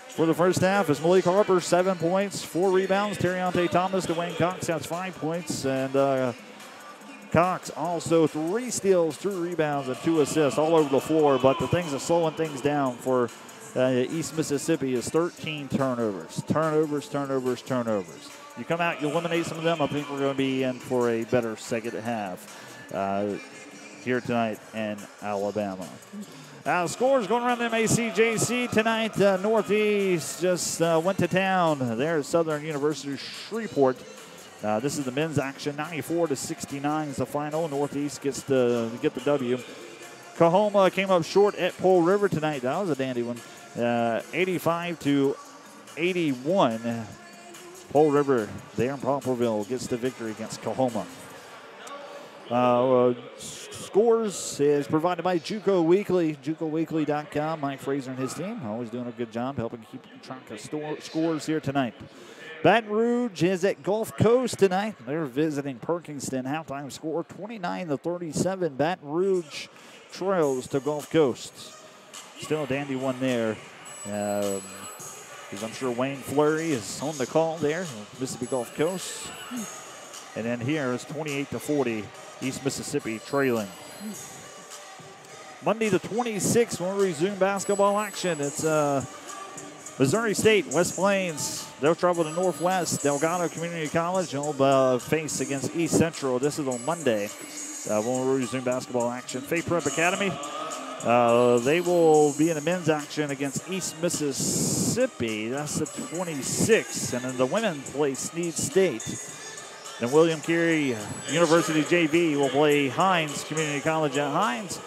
for the first half is Malik Harper, 7 points, 4 rebounds. Terriante Thomas, Dwayne Cox has 5 points, and Cox also 3 steals, 2 rebounds, and 2 assists all over the floor. But the things that's slowing things down for East Mississippi is 13 turnovers. Turnovers. You come out, you eliminate some of them, I think we're going to be in for a better second half here tonight in Alabama. Scores going around the MACJC tonight. Northeast just went to town there at Southern University Shreveport. This is the men's action. 94-69 is the final. Northeast gets the W. Coahoma came up short at Pole River tonight. That was a dandy one. 85-81. Pole River there in Poplarville gets the victory against Coahoma. Scores is provided by JUCO Weekly, JUCOweekly.com. Mike Fraser and his team always doing a good job helping keep track of scores here tonight. Baton Rouge is at Gulf Coast tonight. They're visiting Perkinston. Halftime score 29-37. Baton Rouge trails to Gulf Coast. Still a dandy one there. because I'm sure Wayne Fleury is on the call there, Mississippi Gulf Coast. And then here is 28-40, East Mississippi trailing. Monday the 26th, we'll resume basketball action. It's Missouri State, West Plains. They'll travel to Northwest. Delgado Community College. They'll face against East Central. This is on Monday. We'll resume basketball action. Faith Prep Academy. They will be in the men's action against East Mississippi. That's the 26th. And then the women play Snead State. Then William Carey University JV will play Hines Community College at Hines.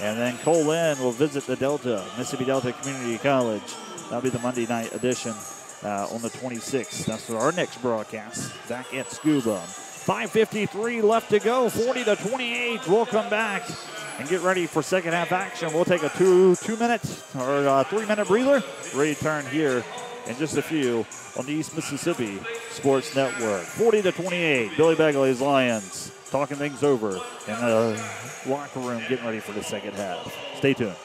And then Cole Lynn will visit the Delta, Mississippi Delta Community College. That'll be the Monday night edition on the 26th. That's our next broadcast back at Scuba. 5:53 left to go, 40-28. We'll come back and get ready for second half action. We'll take a 2-minute or 3-minute breather. Return here in just a few on the East Mississippi Sports Network. 40-28, Billy Bagley's Lions talking things over in the locker room, getting ready for the second half. Stay tuned.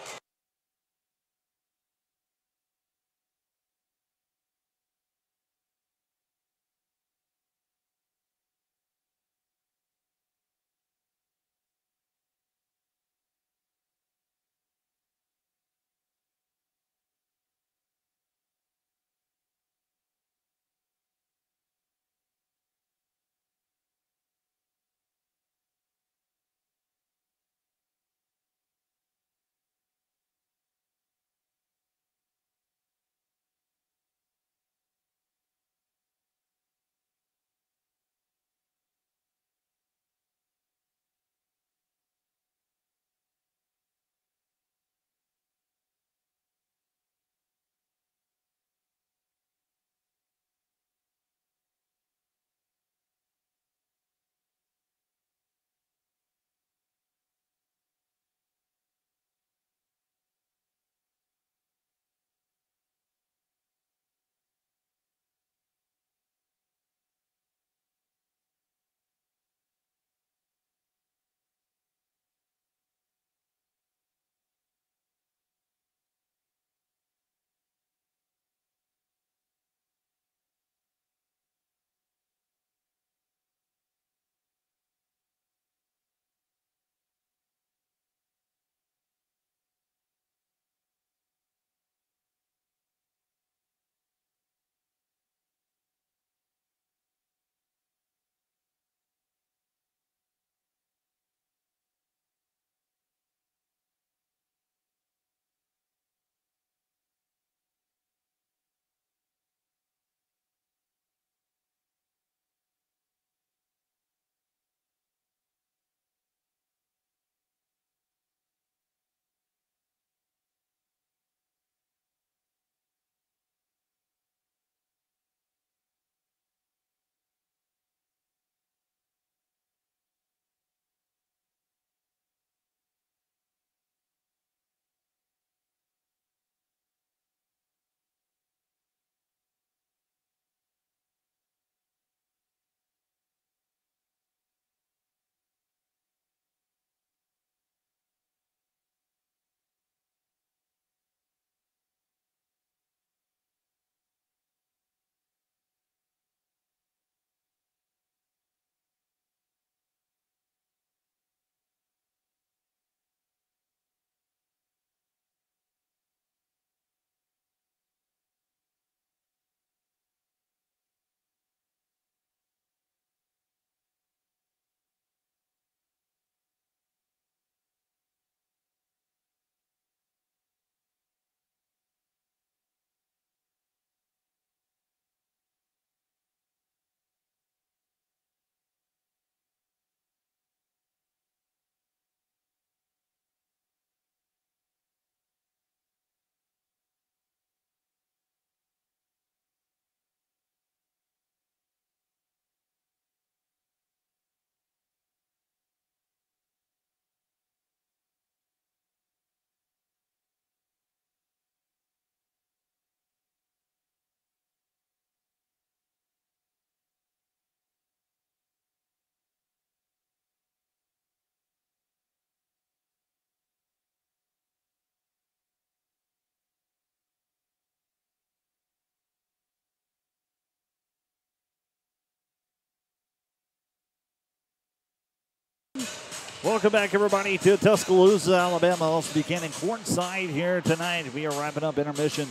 Welcome back, everybody, to Tuscaloosa, Alabama. Also beginning courtside here tonight. We are wrapping up intermission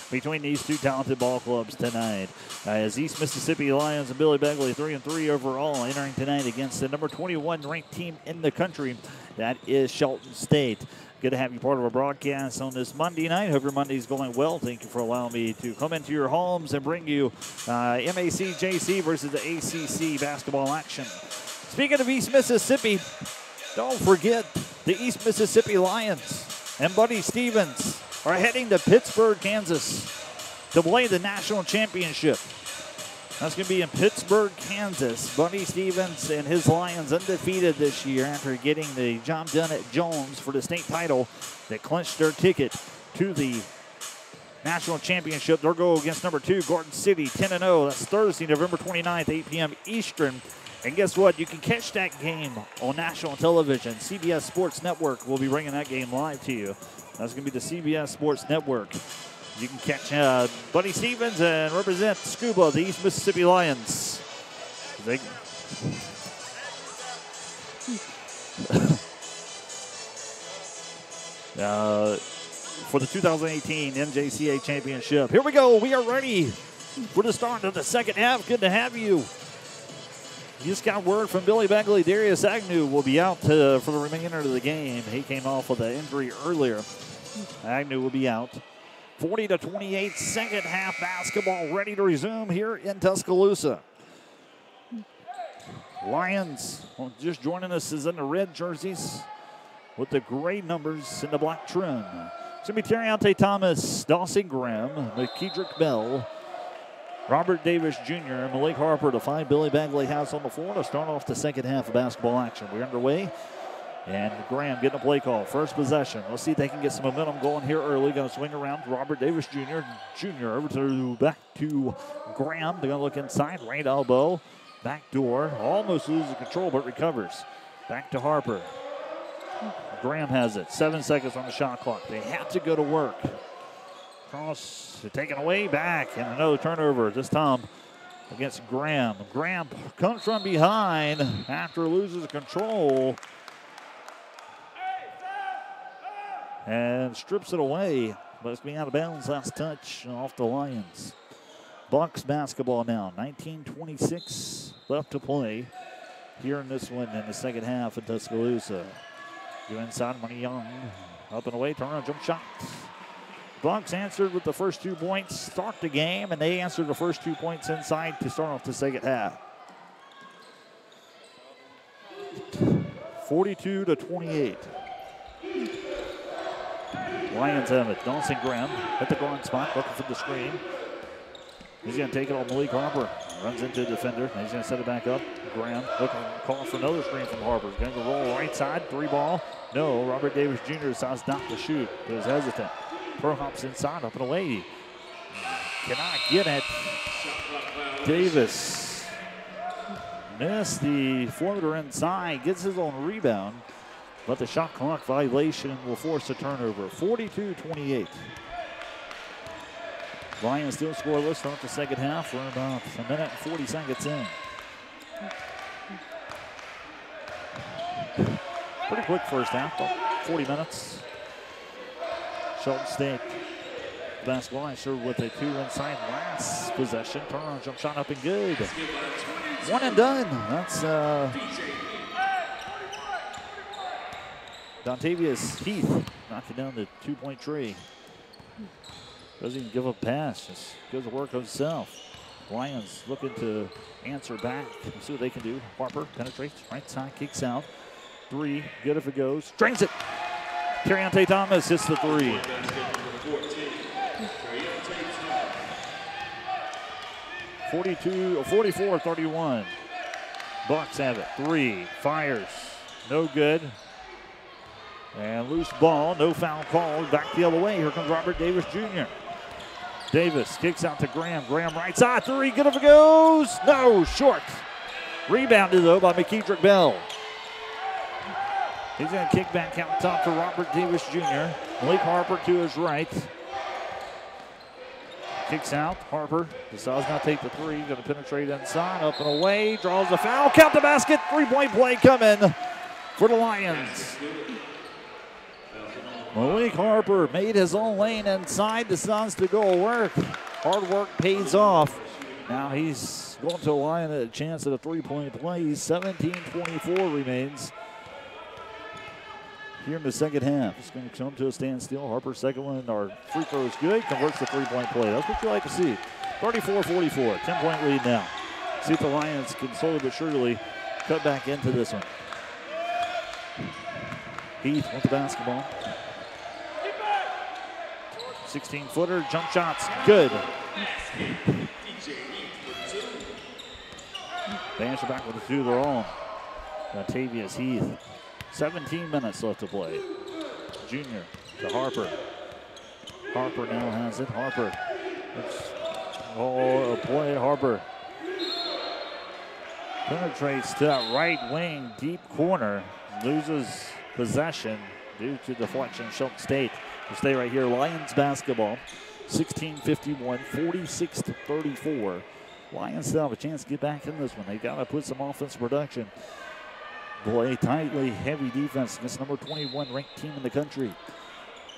between these two talented ball clubs tonight. As East Mississippi Lions and Billy Begley 3-3 overall, entering tonight against the number 21 ranked team in the country. That is Shelton State. Good to have you part of our broadcast on this Monday night. Hope your Monday's going well. Thank you for allowing me to come into your homes and bring you MACJC versus the ACC basketball action. Speaking of East Mississippi, don't forget the East Mississippi Lions and Buddy Stevens are heading to Pittsburgh, Kansas to play the national championship. That's going to be in Pittsburgh, Kansas. Buddy Stevens and his Lions undefeated this year after getting the job done at Jones for the state title that clinched their ticket to the national championship. They'll go against number 2, Garden City, 10-0. That's Thursday, November 29th, 8 p.m. Eastern. And guess what? You can catch that game on national television. CBS Sports Network will be bringing that game live to you. That's going to be the CBS Sports Network. You can catch Buddy Stevens and represent Scuba, the East Mississippi Lions. For the 2018 NJCA Championship. Here we go. We are ready for the start of the second half. Good to have you. You just got word from Billy Begley. Darius Agnew will be out for the remainder of the game. He came off with an injury earlier. Agnew will be out. 40-28, second half basketball ready to resume here in Tuscaloosa. Lions just joining us is in the red jerseys with the gray numbers in the black trim. It's going to be Terriante Thomas, Dawson Graham, McKedrick Bell, Robert Davis Jr., and Malik Harper, the 5 Billy Begley has on the floor to start off the second half of basketball action. We're underway. And Graham getting a play call. First possession. Let's see if they can get some momentum going here early. Going to swing around to Robert Davis Jr. Over to back to Graham. They're going to look inside. Right elbow. Back door. Almost loses control, but recovers. Back to Harper. Graham has it. 7 seconds on the shot clock. They have to go to work. Cross taken away. Back. And another turnover. This time against Graham. Graham comes from behind after loses control. And strips it away, but it's being out of bounds. Last touch off the Lions. Bucks basketball now. 19:26 left to play here in this one in the second half of Tuscaloosa. Go inside, Money Young. Up and away, turn on jump shot. Bucks answered with the first 2 points, start the game, and they answered the first 2 points inside to start off the second half. 42-28. Lions have it. Dawson Graham at the guard spot, looking for the screen. He's going to take it on Malik Harper. Runs into the defender. He's going to set it back up. Graham looking, calling for another screen from Harper. Going to roll right side, 3 ball. No, Robert Davis Jr. decides not to shoot. He was hesitant. Pro hops inside, up and away. Cannot get it. Davis missed the floater inside. Gets his own rebound. But the shot clock violation will force a turnover. 42-28. Lions still scoreless. Start the second half. We're about a minute and 40 seconds in. Pretty quick first half. About 40 minutes. Shelton State basketball served with a 2 inside last possession. Turnaround jump shot up and good. 1 and done. That's Dontavius Heath knocked it down the 2-point tree. Doesn't even give up a pass, just goes to work himself. Lions looking to answer back. See what they can do. Harper penetrates, right side, kicks out. 3, good if it goes. Strings it. Terriante Thomas hits the 3. or 44-31. Bucks have it. 3, fires, no good. And loose ball, no foul call. Back the other way. Here comes Robert Davis Jr. Davis kicks out to Graham. Graham right side, 3, good if it goes. No, short. Rebounded though by McKedrick Bell. He's going to kick back out top to Robert Davis Jr. Malik Harper to his right. Kicks out, Harper decides not to take the 3. Going to penetrate inside, up and away, draws the foul, count the basket, 3-point play coming. for the Lions. Malik Harper made his own lane inside, decides to go work. Hard work pays off. Now he's going to a line at a chance at a three-point play. 17-24 remains here in the second half. It's going to come to a standstill. Harper's second one, our free throw is good, converts the three-point play. That's what you like to see. 34-44, 10-point lead now. See if the Lions can slowly but surely cut back into this one. Heath with the basketball. 16-footer, jump shots, good. They answer back with a two of their own. Latavius Heath. 17 minutes left to play. Junior to Harper. Harper now has it. Harper. A play. Harper penetrates to that right wing, deep corner. Loses possession due to deflection. Shelton State will stay right here. Lions basketball. 16-51, 46-34. Lions still have a chance to get back in this one. They got to put some offensive production. Play tightly, heavy defense against number 21 ranked team in the country.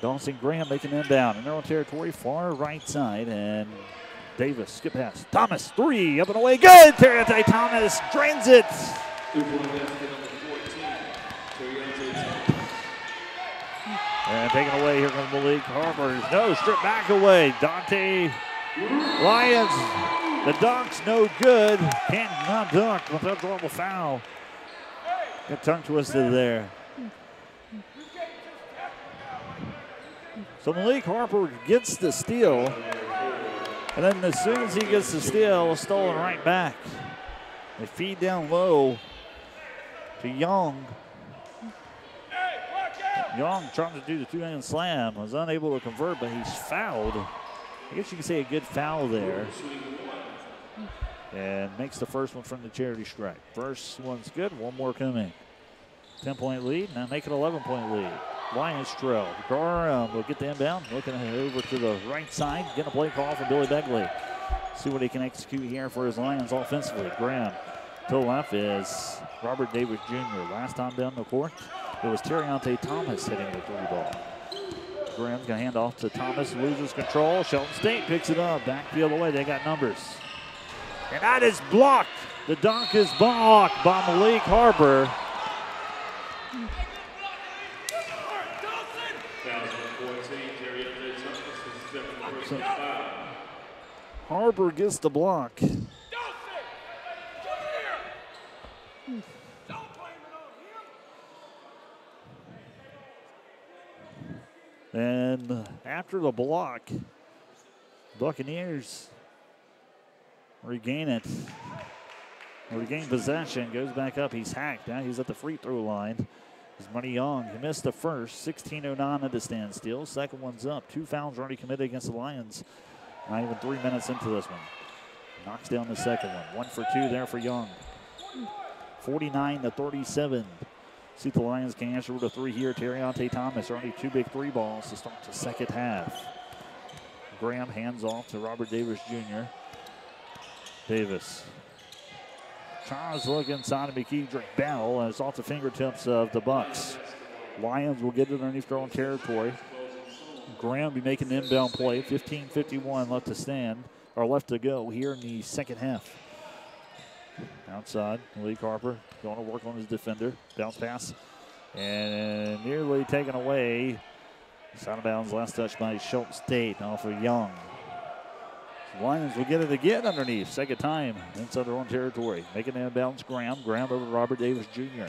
Dawson Graham making inbound in their own territory, far right side, and Davis skip pass. Thomas, three, up and away, good. Terriante Thomas drains it. And taken away here from Malik Harper. No, strip back away. Dante Lions. The dunk's no good. Can't not dunk without drawing a foul. Got tongue twisted there. So Malik Harper gets the steal. And then as soon as he gets the steal, stolen right back. They feed down low to Young. Young trying to do the two-hand slam. Was unable to convert, but he's fouled. I guess you can say a good foul there. And makes the first one from the charity stripe. First one's good, one more coming. 10-point lead, now make it 11-point lead. Lions trail. Graham will get the inbound, looking over to the right side, getting a play call from Billy Begley. See what he can execute here for his Lions offensively. Graham to the left is Robert Davis Jr. Last time down the court, it was Terriante Thomas hitting the three ball. Graham's going to hand off to Thomas, loses control. Shelton State picks it up, back the other way, they got numbers. And that is blocked. The dunk is blocked by Malik Harper. Harper gets the block. And after the block, Buccaneers regain it. Regain possession, goes back up. He's hacked. Now he's at the free throw line. It's Money Young. He missed the first. 16:09 at the standstill. Second one's up. 2 fouls already committed against the Lions. Not even 3 minutes into this one. Knocks down the second one. 1 for 2 there for Young. 49-37. See if the Lions can answer with a three here. Terriante Thomas, only 2 big 3 balls to start the second half. Graham hands off to Robert Davis Jr. Davis tries to look inside of McKeedrick battle, and it's off the fingertips of the Bucks. Lions will get it underneath their own territory. Graham be making an inbound play. 15:51 left to stand, or left to go here in the second half. Outside, Malik Harper going to work on his defender. Bounce pass, and nearly taken away. It's out of bounds, last touch by Shelton State off of Young. Lions will get it again underneath. Second time inside their own territory. Making an inbounds, Graham. Graham over to Robert Davis Jr.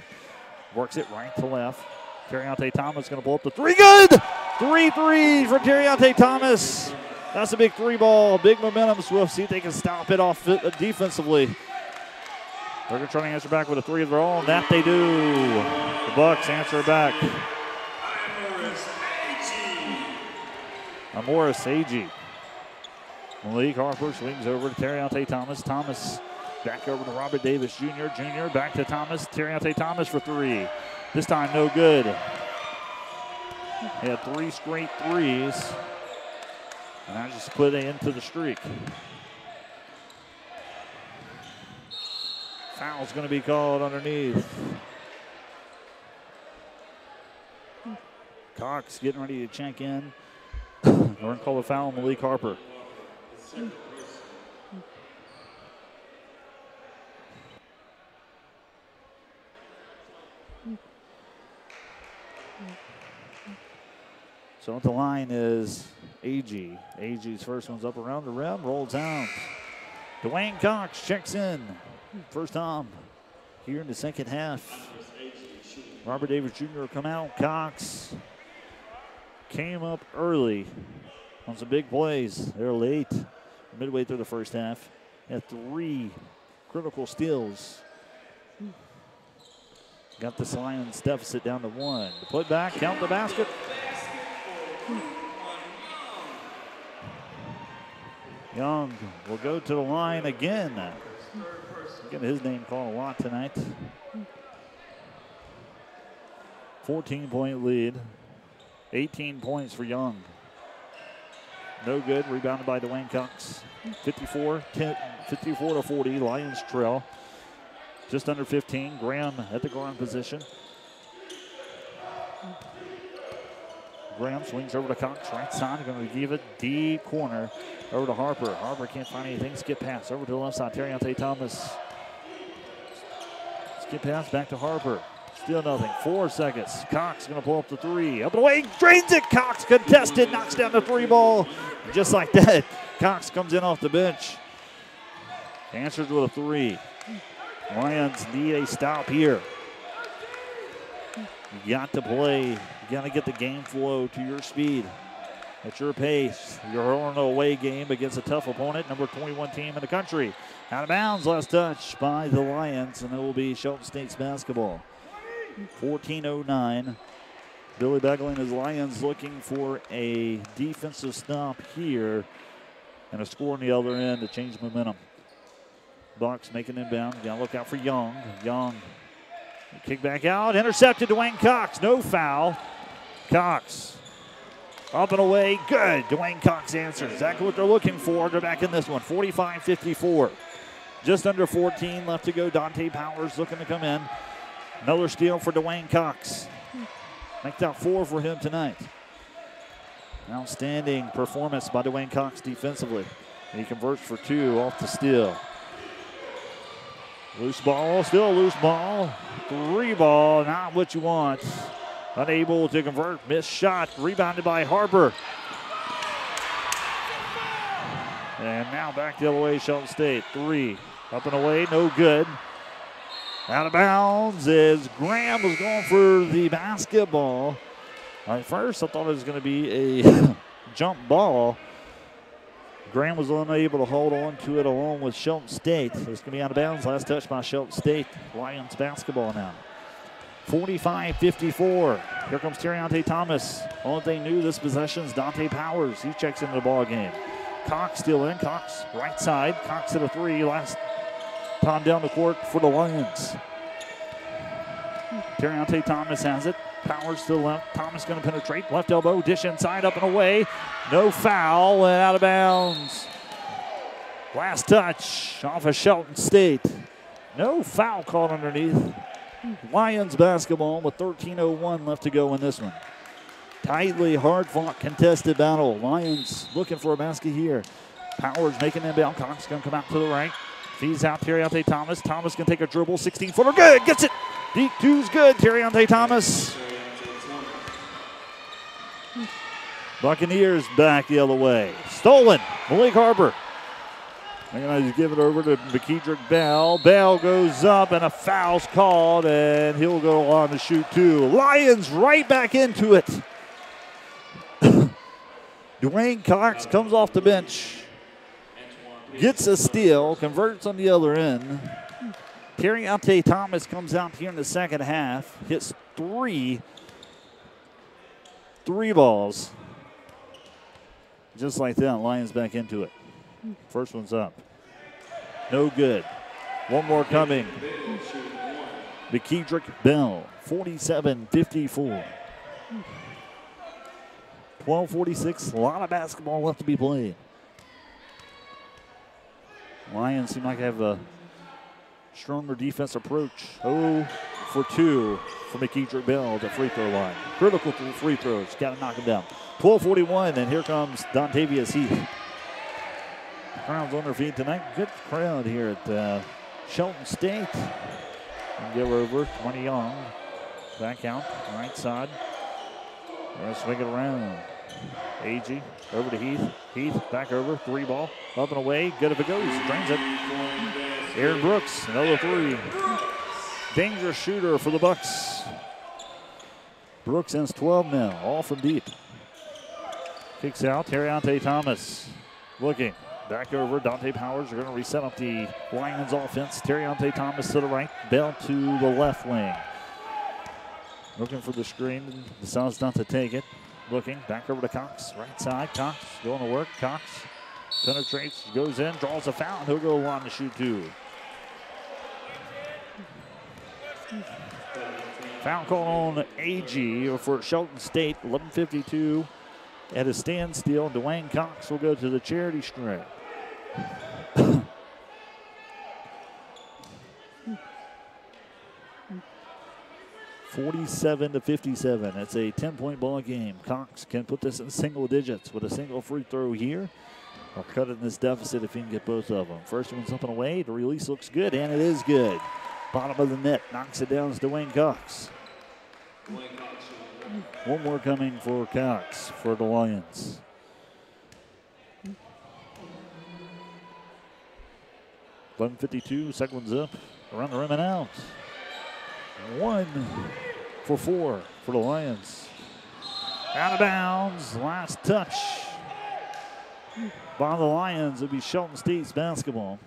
Works it right to left. Terriante Thomas going to blow up the three. Good! 3-3 for Terriante Thomas. That's a big 3 ball. Big momentum. Swift. See if they can stop it off defensively. They're going to try to answer back with a 3 of their own. That they do. The Bucks answer back. Amoris Agee. Malik Harper swings over to Terriante Thomas. Thomas back over to Robert Davis Jr. Jr. back to Thomas. Terriante Thomas for 3. This time no good. He had 3 straight 3s. And that just put it into the streak. Foul's going to be called underneath. Cox getting ready to check in. We're going to call a foul on Malik Harper. So at the line is AG. AG's first one's up around the rim, rolls out. Dwayne Cox checks in. First time here in the second half. Robert Davis Jr. come out. Cox came up early on some big plays. They're late, midway through the first half. Had 3 critical steals. Got the Lions deficit down to 1. The put back, count the basket. Young will go to the line again. Getting his name called a lot tonight. 14-point lead. 18 points for Young. No good. Rebounded by Dwayne Cox. 54 to 40. Lions trail. Just under 15. Graham at the guard position. Graham swings over to Cox. Right side. Going to give it deep corner over to Harper. Harper can't find anything. Skip pass over to the left side. Terriante Thomas. Skip pass back to Harper. Still nothing. 4 seconds. Cox going to pull up the 3. Up and away. Drains it. Cox contested. Knocks down the 3 ball. Just like that, Cox comes in off the bench. Answers with a 3. Lions need a stop here. You got to play. You got to get the game flow to your speed, at your pace. You're on an away game against a tough opponent, number 21 team in the country. Out of bounds, last touch by the Lions, and it will be Shelton State's basketball. 14:09. Billy Begley and his Lions looking for a defensive stop here and a score on the other end to change momentum. Bucks making inbound. Got to look out for Young. Young, kick back out. Intercepted Dwayne Cox. No foul. Cox up and away. Good. Dwayne Cox answers. Exactly what they're looking for. They're back in this one. 45-54. Just under 14 left to go. Dante Powers looking to come in. Another steal for Dwayne Cox. Knocked out 4 for him tonight. Outstanding performance by Dwayne Cox defensively. He converts for 2 off the steal. Loose ball, still a loose ball. 3 ball, not what you want. Unable to convert, missed shot, rebounded by Harper. And now back the other way, Shelton State. 3, up and away, no good. Out of bounds as Graham was going for the basketball. At first, I thought it was going to be a jump ball. Graham was unable to hold on to it along with Shelton State. It's going to be out of bounds. Last touch by Shelton State. Lions basketball now. 45-54. Here comes Terriante Thomas. Only thing new this possession is Dante Powers. He checks into the ball game. Cox still in. Cox right side. Cox at a 3. Last time down the court for the Lions. Terriante Thomas has it. Powers still left. Thomas going to penetrate. Left elbow. Dish inside. Up and away. No foul. And out of bounds. Last touch off of Shelton State. No foul called underneath. Lions basketball with 13:01 left to go in this one. Tightly, hard-fought, contested battle. Lions looking for a basket here. Powers making inbound. Cox going to come out to the right. Feeds out Terriante Thomas. Thomas can take a dribble. 16-footer. Good. Gets it. Deep 2's good. Terriante Thomas. Buccaneers back the other way. Stolen. Malik Harper. They're going to give it over to McKedrick Bell. Bell goes up and a foul's called, and he'll go on to shoot 2. Lions right back into it. Dwayne Cox comes off the bench. Gets a steal, converts on the other end. Terriante Thomas comes out here in the second half. Hits 3 balls. Just like that, Lions back into it. First one's up. No good. One more coming. McKedrick Bell, 47-54. 12:46, a lot of basketball left to be played. Lions seem like they have a stronger defense approach. 0 for 2 for McKeedrick Bell at the free throw line. Critical free throws. Got to knock him down. 12:41, and here comes Dontavius Heath. Crowd's on their feet tonight. Good crowd here at Shelton State. And go over 20 Young. Back out, right side. Let's swing it around. AG over to Heath. Heath back over, 3 ball. Up and away, good if it goes. Drains it. Aaron Brooks, another 3. Dangerous shooter for the Bucks. Brooks ends 12 now, all from deep. Kicks out, Terriante Thomas looking. Back over, Dante Powers are going to reset up the Lions offense. Terriante Thomas to the right, Bell to the left wing. Looking for the screen, decides not to take it. Looking, back over to Cox, right side. Cox going to work, Cox penetrates, goes in, draws a foul, and he'll go on to shoot 2. Foul call on AG for Shelton State, 11:52 at a standstill. Dwayne Cox will go to the charity stripe. 47-57. It's a 10-point ball game. Cox can put this in single digits with a single free throw here. I'll cut in this deficit if he can get both of them. First one's up and away. The release looks good, and it is good. Bottom of the net, knocks it down to Dwayne Cox. One more coming for Cox for the Lions. .52, second one's up, around the rim and out. 1 for 4 for the Lions. Out of bounds, last touch by the Lions. It'll be Shelton State's basketball.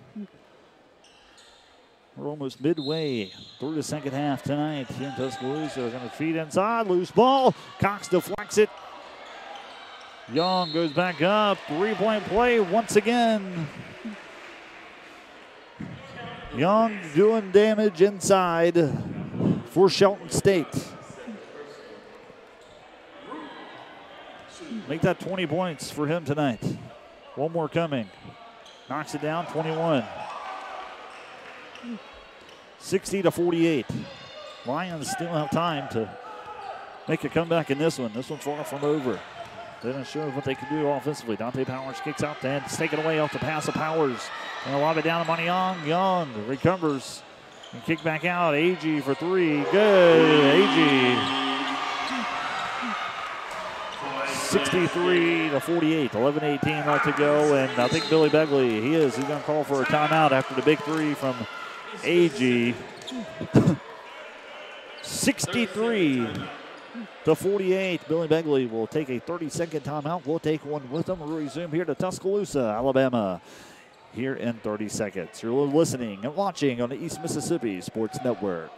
We're almost midway through the second half tonight here in Tuscaloosa. They're going to feed inside, loose ball. Cox deflects it. Young goes back up, 3-point play once again. Young doing damage inside for Shelton State. Make that 20 points for him tonight. One more coming. Knocks it down, 21. 60-48. Lions still have time to make a comeback in this one. This one's far from over. They're not sure what they can do offensively. Dante Powers kicks out, and it's taken away off the pass of Powers. And a lob it down to Money Young. Young recovers and kick back out. AG for 3. Good. AG. 63-48. 11:18 left to go. And I think Billy Begley, he's going to call for a timeout after the big 3 from AG. 63-48. Billy Begley will take a 30-second timeout. We'll take one with him. We'll resume here to Tuscaloosa, Alabama, here in 30 seconds. You're listening and watching on the East Mississippi Sports Network.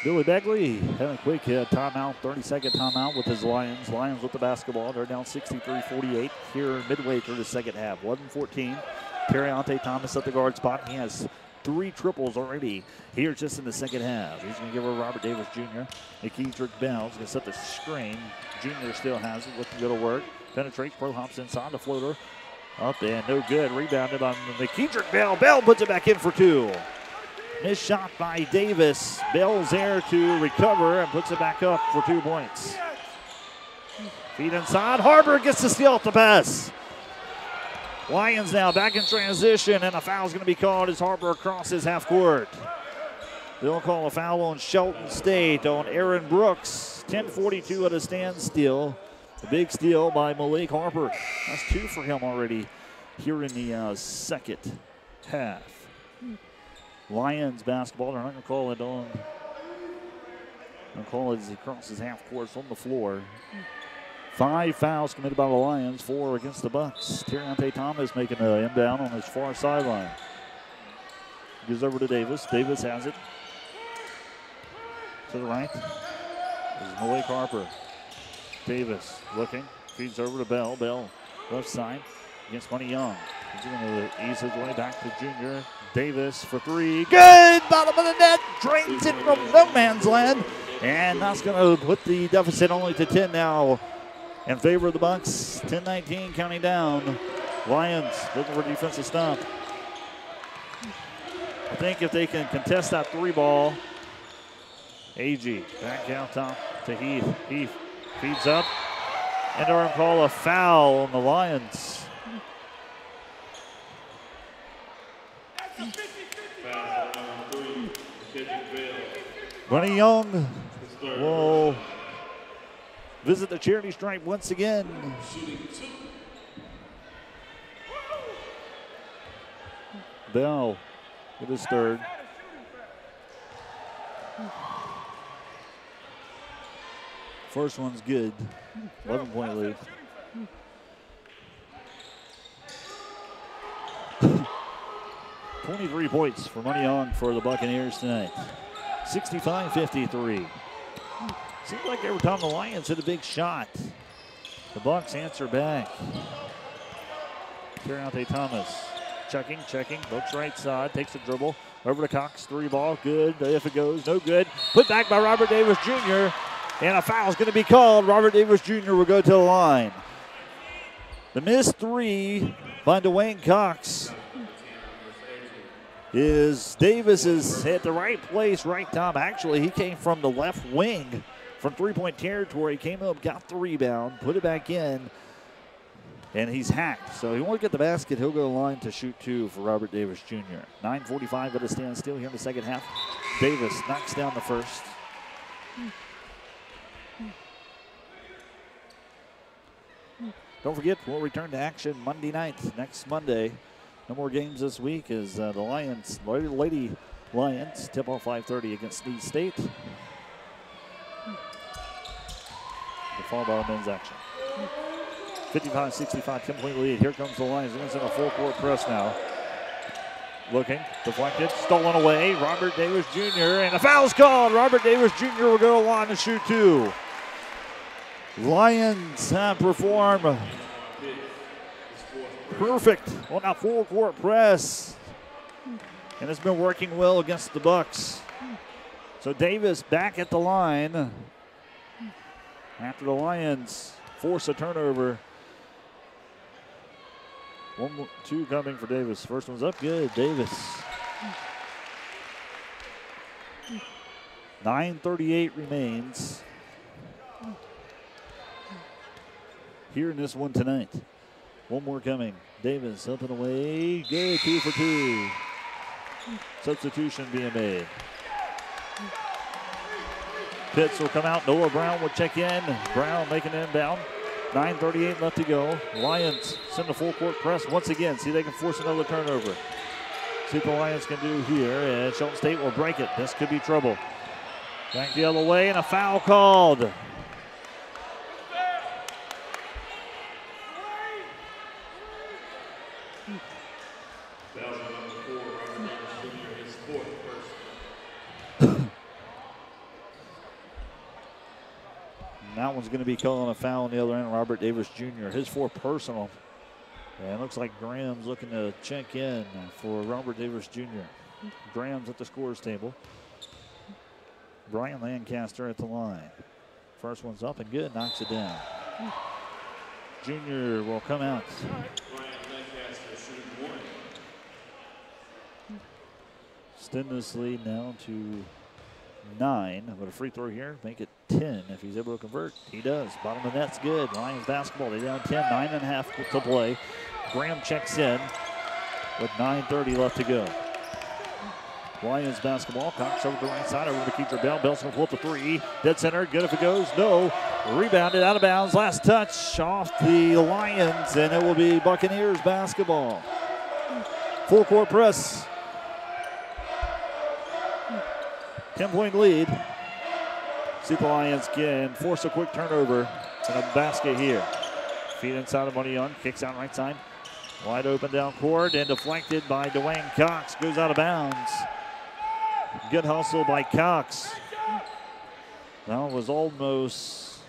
Billy Begley having a quick timeout, 30-second timeout with his Lions. Lions with the basketball. They're down 63-48 here midway through the second half. 11-14. Terriante Thomas at the guard spot. He has 3 triples already here just in the second half. He's going to give her Robert Davis Jr. McKeedrick Bell's going to set the screen. Jr. still has it. Looking good to work. Penetrates. Pro hops inside the floater. Up and no good. Rebounded on McKeedrick Bell. Bell puts it back in for 2. Missed shot by Davis. Bell's there to recover and puts it back up for 2 points. Feed inside. Harbor gets the steal off the pass. Lions now back in transition, and a foul's going to be called as Harbor crosses half court. They'll call a foul on Shelton State on Aaron Brooks. 10:42 at a standstill. A big steal by Malik Harper. That's 2 for him already here in the second half. Lions basketball. They're not going to call it on. They'll call it as he crosses half court on the floor. 5 fouls committed by the Lions, 4 against the Bucks. Terriante Thomas making an inbound on his far sideline. Goes over to Davis. Davis has it. To the right. This is Malik Harper. Davis looking. Feeds over to Bell. Bell left side against Money Young. He's going to ease his way back to junior. Davis for three. Good! Bottom of the net. Drains it from no man's land. And that's going to put the deficit only to 10 now in favor of the Bucks. 10-19 counting down. Lions looking for defensive stop. I think if they can contest that three ball, AG back out top to Heath. Heath feeds up. And they're going to call a foul on the Lions. Bunny Young will visit the charity stripe once again. Bell with his third. First one's good. 11-point lead. $23 points for Money Young for the Buccaneers tonight. 65-53. Seems like every time the Lions hit a big shot, the Bucks answer back. Terrante Thomas checking, looks right side, takes a dribble, over to Cox, three ball, good, if it goes, no good. Put back by Robert Davis Jr., and a foul is going to be called. Robert Davis Jr. will go to the line. The missed three by Dwayne Cox is Davis is at the right place, right time. Actually, he came from the left wing from three-point territory. He came up, got the rebound, put it back in, and he's hacked. So he won't get the basket. He'll go to the line to shoot two for Robert Davis Jr. 9:45 at a standstill here in the second half. Davis knocks down the first. Don't forget, we'll return to action Monday night, next Monday. No more games this week as the Lions, Lady Lions, tip off 5:30 against Snead State. The fall ball men's action. 55-65, 10-point lead. Here comes the Lions. Wins in a full court press now. Looking, deflected, stolen away. Robert Davis Jr. and a foul's called. Robert Davis Jr. will go to the line and shoot two. Lions have performed perfect on that full court press, and it's been working well against the Bucks. So Davis back at the line after the Lions force a turnover. 1-2 coming for Davis. First one's up, good. Davis. 9:38 remains here in this one tonight. One more coming. Davis up and away. Good, 2 for 2. Substitution being made. Pitts will come out. Noah Brown will check in. Brown making an inbound. 9:38 left to go. Lions send a full court press once again. See if they can force another turnover. See what the Lions can do here. And Shelton State will break it. This could be trouble. Back the other way and a foul called. That one's going to be calling a foul on the other end. Robert Davis Jr., his fourth personal. And it looks like Graham's looking to check in for Robert Davis Jr. Graham's at the scores table. Brian Lancaster at the line. First one's up and good, knocks it down. Junior will come out. Extend this lead now to 9. But a free throw here, make it 10 if he's able to convert. He does. Bottom of the net's good. Lions basketball. They down 10, 9.5 to play. Graham checks in with 9:30 left to go. Lions basketball. Cox over to the right side, over to Keeper Bell. Bell's going to pull up the three. Dead center. Good if it goes. No. Rebounded out of bounds. Last touch off the Lions, and it will be Buccaneers basketball. Full court press. 10-point lead. See if the Lions can force a quick turnover and a basket here. Feet inside of Money Young. Kicks out right side. Wide open down court and deflected by Dwayne Cox. Goes out of bounds. Good hustle by Cox. That was almost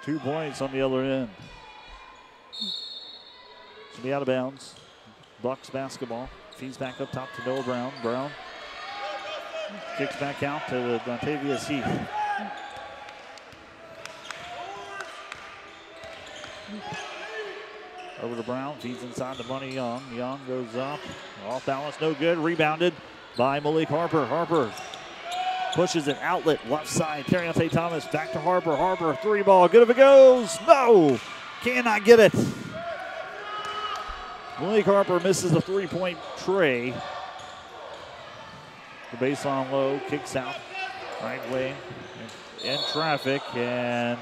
2 points on the other end. Should be out of bounds. Bucks basketball. Feeds back up top to Noah Brown. Brown kicks back out to Dontavius Heath. Over to Brown, feeds inside to Bunny Young. Young goes up, off balance, no good. Rebounded by Malik Harper. Harper pushes it, outlet, left side. Terriante Thomas back to Harper. Harper, 3 ball, good if it goes. No, cannot get it. Malik Harper misses a 3-point tray. The baseline low, kicks out, right way, in traffic, and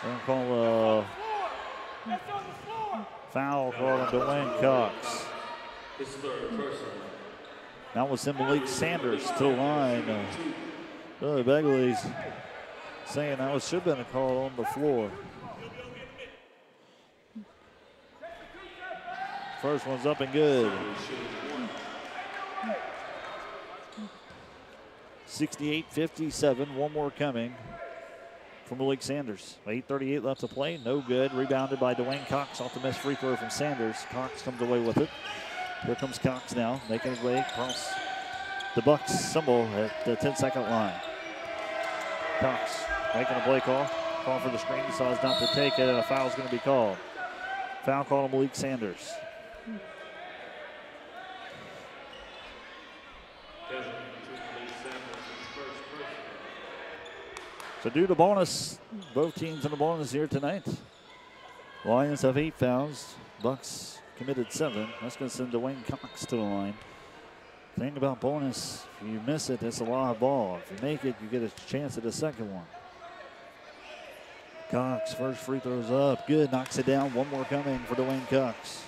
we're going to call a foul call on Dwayne Cox. That was Malik Sanders to the line. Billy Begley's saying that should have been a call on the floor. First one's up and good. 68-57, one more coming from Malik Sanders. 8:38 left to play, no good. Rebounded by Dwayne Cox off the missed free throw from Sanders. Cox comes away with it. Here comes Cox now, making his way across the Bucks symbol at the 10-second line. Cox making a play call for the screen. Decides not to take it, and a foul's going to be called. Foul call on Malik Sanders. So due to bonus, both teams in the bonus here tonight. Lions have 8 fouls. Bucks committed 7. That's going to send Dwayne Cox to the line. Thing about bonus, if you miss it, it's a live ball. If you make it, you get a chance at the second one. Cox, first free throw's up. Good, knocks it down. One more coming for Dwayne Cox.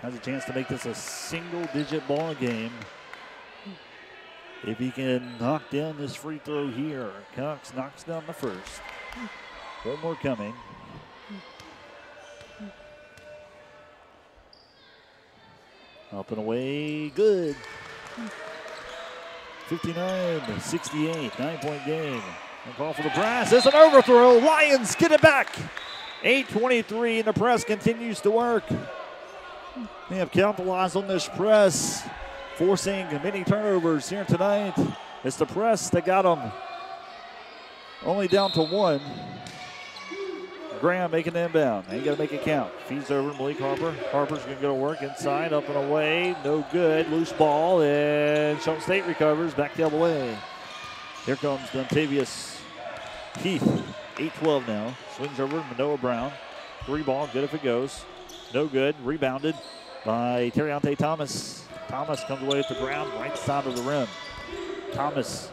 Has a chance to make this a single-digit ball game. If he can knock down this free throw here, Cox knocks down the first. One more coming. Up and away, good. 59-68, 9-point game. A call for the press, it's an overthrow. Lions get it back. 8:23 and the press continues to work. They have capitalized on this press, forcing many turnovers here tonight. It's the press that got them only down to 1. Graham making the inbound. Ain't got to make it count. Feeds over Malik Harper. Harper's going to go to work inside, up and away. No good. Loose ball, and Shelton State recovers. Back the other way. Here comes Dontavius Heath. 8-12 now. Swings over to Noah Brown. 3 ball, good if it goes. No good. Rebounded by Terriante Thomas. Thomas comes away at the ground, right side of the rim. Thomas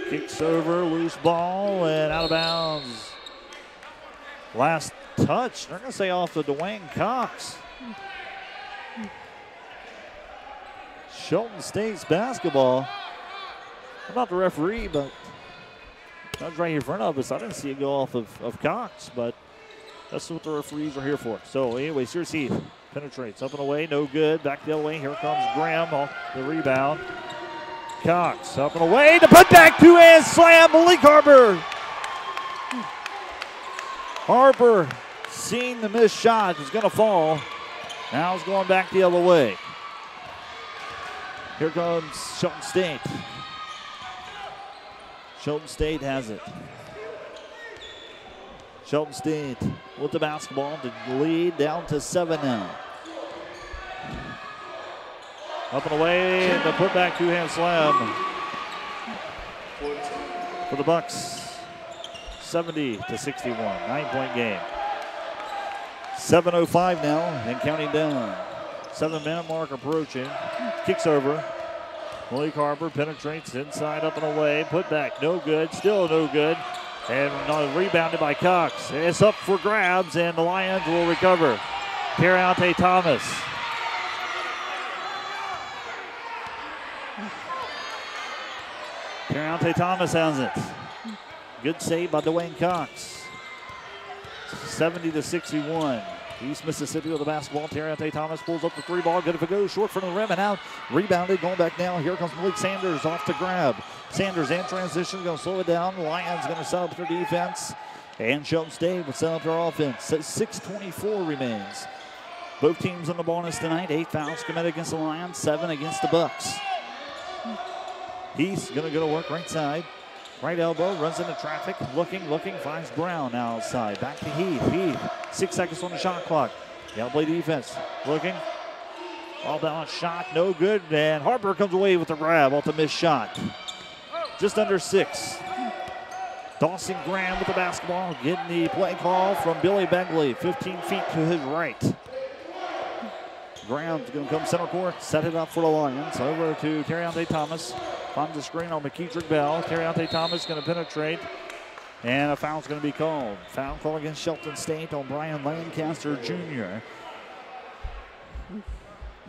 kicks over, loose ball, and out of bounds. Last touch, they're going to say off to Dwayne Cox. Shelton State's basketball. I'm not the referee, but that was right here in front of us. I didn't see it go off of Cox, but that's what the referees are here for. So anyways, here's Heath. Penetrates up and away, no good. Back the other way, here comes Graham off the rebound. Cox up and away, the putback, 2-hand slam, Malik Harper. Harper, seeing the missed shot, is going to fall. Now it's going back the other way. Here comes Shelton State. Shelton State has it. Shelton State with the basketball to lead down to 7 now. Up and away, and the putback 2-hand slam for the Bucks. 70-61, 9-point game. 7:05 now and counting down. 7-minute mark approaching. Kicks over. Malik Harper penetrates inside, up and away. Putback, no good, still no good. And rebounded by Cox. It's up for grabs, and the Lions will recover. Terriante Thomas. Terriante Thomas has it. Good save by Dwayne Cox. 70-61. East Mississippi with the basketball. Terriante Thomas pulls up the three ball. Good if it goes short from the rim and out. Rebounded. Going back now. Here comes Malik Sanders off to grab. Sanders in transition. Going to slow it down. Lions going to set up their defense. And Shelton State will set up their offense. 6:24 remains. Both teams on the bonus tonight. 8 fouls committed against the Lions. 7 against the Bucks. Heath going to go to work right side. Right elbow, runs into traffic, looking, finds Brown outside. Back to Heath. Heath, 6 seconds on the shot clock. The outplay defense, looking. All balance shot, no good. And Harper comes away with the grab off the missed shot. Just under 6. Dawson Graham with the basketball, getting the play call from Billy Begley, 15 feet to his right. Graham's going to come center court, set it up for the Lions. Over to Terriante Thomas. Finds the screen on McKeetrick Bell. Terriante Thomas going to penetrate. And a foul's going to be called. Foul call against Shelton State on Brian Lancaster Jr.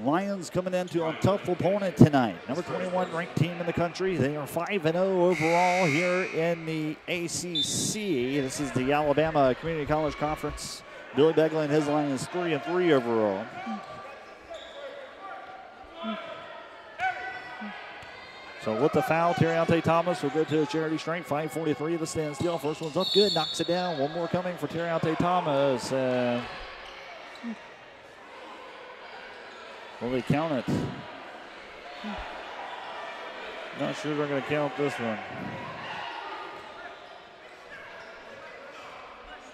Lions coming into a tough opponent tonight. Number 21 ranked team in the country. They are 5-0 overall here in the ACC. This is the Alabama Community College Conference. Billy Begley and his line is 3-3 overall. So with the foul, Terriante Thomas will go to a charity strike. 5:43 at the standstill. First one's up good, knocks it down. One more coming for Terriante Thomas. Will they count it? Not sure they're going to count this one.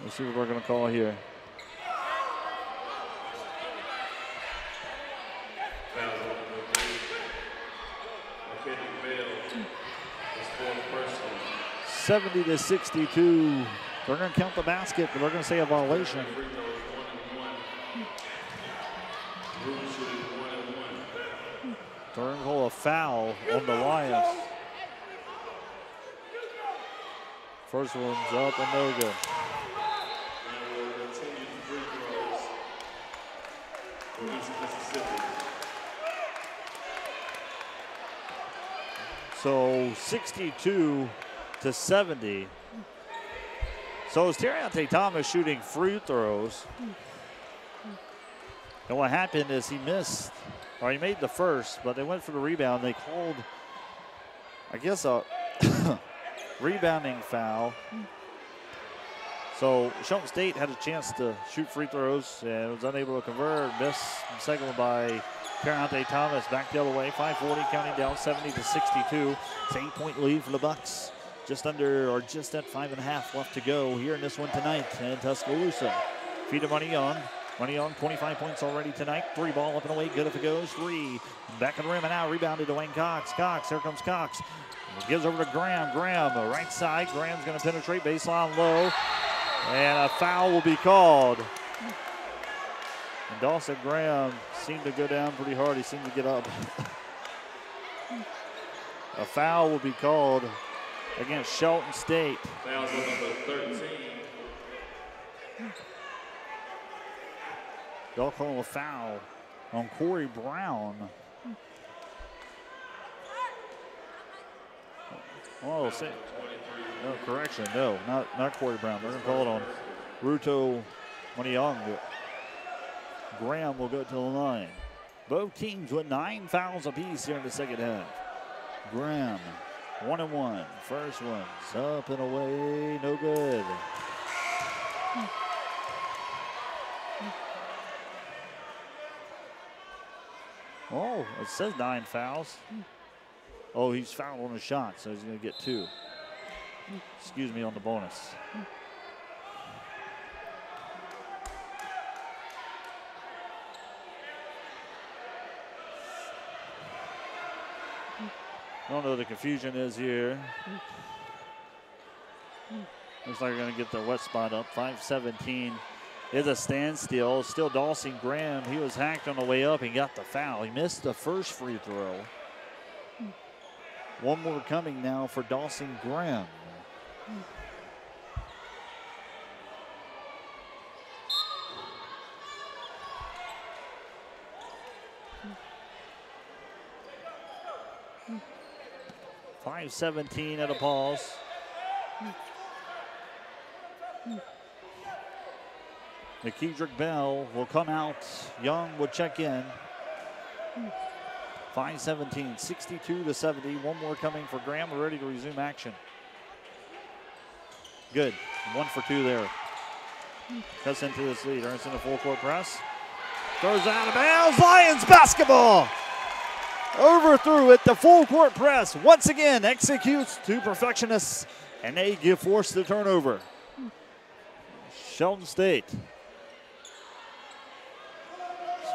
Let's see what we're going to call here. Bell. 70-62. They're going to count the basket, but they're going to say a violation. They're going to call a foul on the Lions. First one's up and no good. So 62-70. So is Terriante Thomas shooting free throws. And what happened is he missed, or he made the first, but they went for the rebound. They called, I guess, a rebounding foul. So Shelton State had a chance to shoot free throws and was unable to convert. Missed the second one by Terriante Thomas. Back the other way. 5:40 counting down, 70-62. It's an 8-point lead for the Bucks. Just under, or just at 5.5 left to go here in this one tonight in Tuscaloosa. Feed to Money Young. Money Young, 25 points already tonight. 3 ball up and away, good if it goes. 3. Back of the rim and out. Rebounded to Wayne Cox. Cox, here comes Cox. Gives over to Graham. Graham, the right side. Graham's going to penetrate baseline low. And a foul will be called. And Dawson Graham seemed to go down pretty hard. He seemed to get up. A foul will be called against Shelton State. Foul number 13. They'll call a foul on Corey Brown. Oh, say, no, correction, no, not Corey Brown. They're going to call it on Ruto Maniong. Graham will go to the line. Both teams with 9 fouls apiece here in the second half. Graham, 1-1. First one's up and away, no good. Oh, it says 9 fouls. Oh, he's fouled on a shot, so he's going to get 2. Excuse me, on the bonus. I don't know what the confusion is here. Looks like we're going to get the wet spot up. 5:17 is a standstill. Still Dawson Graham. He was hacked on the way up. He got the foul. He missed the first free throw. One more coming now for Dawson Graham. .5:17 at a pause. McKeedrick Bell will come out. Young will check in. 5-17, 62-70. One more coming for Graham. We're ready to resume action. Good. 1 for 2 there. Cuts into this lead. Earns in a full court press. Throws out of bounds. Lions basketball. Overthrew it. The full court press. Once again executes to perfectionists. And they force the turnover. Shelton State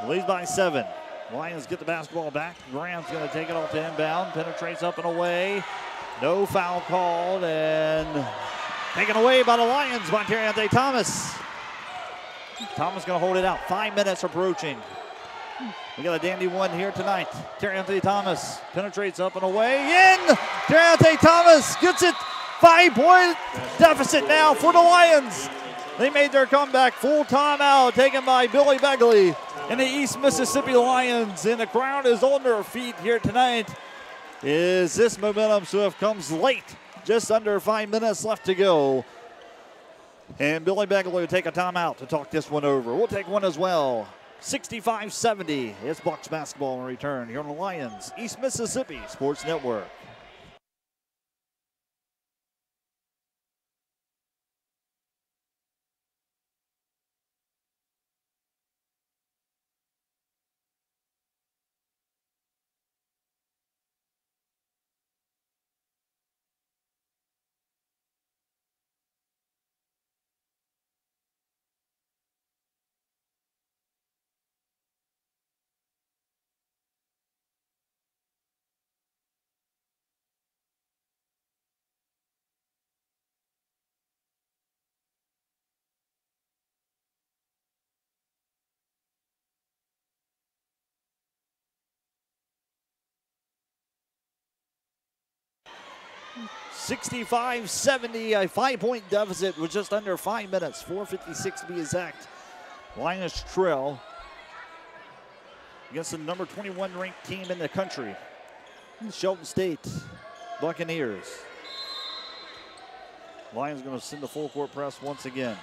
leads by 7. Lions get the basketball back. Graham's going to take it off to inbound. Penetrates up and away. No foul called. And taken away by the Lions by Terry Thomas. Thomas going to hold it out. 5 minutes approaching. We got a dandy one here tonight. Terry Thomas penetrates up and away. In! Terry Thomas gets it. 5-point deficit now for the Lions. They made their comeback. Full timeout taken by Billy Begley and the East Mississippi Lions. And the crowd is on their feet here tonight. Is this momentum swift comes late. Just under 5 minutes left to go. And Billy Begley will take a timeout to talk this one over. We'll take one as well. 65-70. It's Bucks basketball in return here on the Lions East Mississippi Sports Network. $65-70, a 5-point deficit with just under 5 minutes, 4:56 to be exact. Lions trail against the number 21 ranked team in the country, Shelton State Buccaneers. Lions going to send the full court press once again.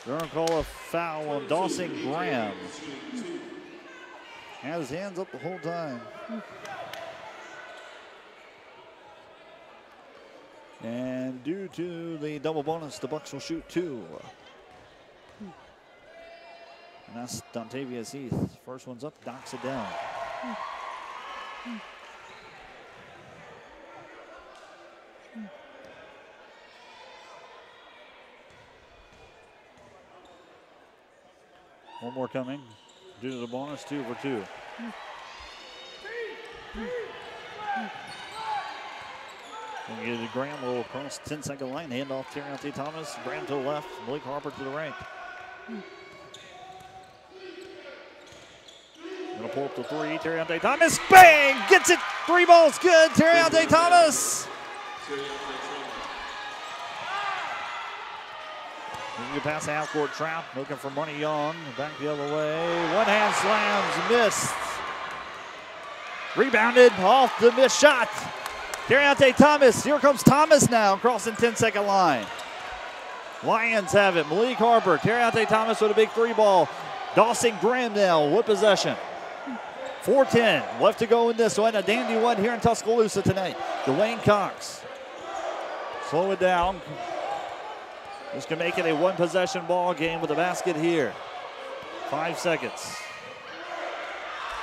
They're going to call a foul on Dawson Graham. Had his hands up the whole time. And due to the double bonus, the Bucks will shoot 2. And that's Dontavius Heath. First one's up, knocks it down. One more coming. Due to the bonus, 2 for 2. We get Graham will across 10-second line. Hand off Terry Thomas. Graham to the left. Malik Harper to the right. Gonna pull up the 3. Terry Thomas. Bang! Gets it. 3 balls good. Terry Thomas. You pass the half-court trap, looking for Money Young. Back the other way. One hand slams, missed. Rebounded off the missed shot. Terry Thomas. Here comes Thomas now, crossing 10-second line. Lions have it. Malik Harper. Terry Thomas with a big 3 ball. Dawson Graham now with possession. 4:10 left to go in this one. A dandy one here in Tuscaloosa tonight. Dwayne Cox. Slow it down. This can make it a 1-possession ball game with a basket here. 5 seconds.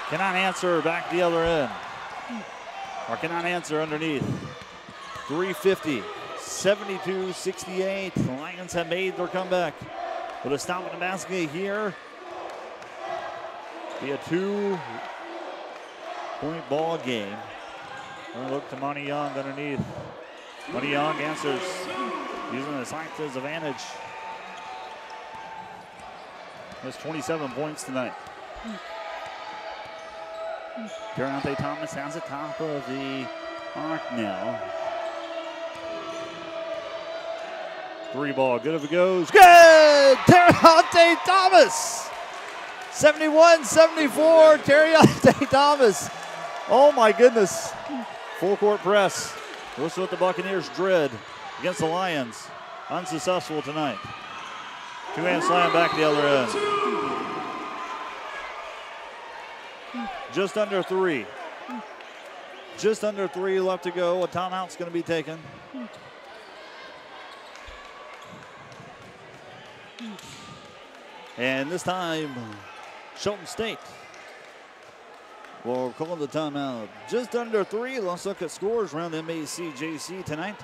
Cannot answer back the other end. Or cannot answer underneath. 3:50, 72-68. The Lions have made their comeback. With a stop in the basket here. Be a 2-point ball game. We'll look to Money Young underneath. Money Young answers. Using his height to his advantage. He has 27 points tonight. Terry Thomas has the top of the arc now. 3 ball, good if it goes. Good! Terry Thomas! 71-74, Terriante Thomas. Oh my goodness. Full court press. This is what the Buccaneers dread against the Lions. Unsuccessful tonight. Two-hand slam back the other end. Just under 3. Just under 3 left to go. A timeout's going to be taken. And this time, Shelton State will call the timeout. Just under 3. Let's look at scores around MACJC tonight.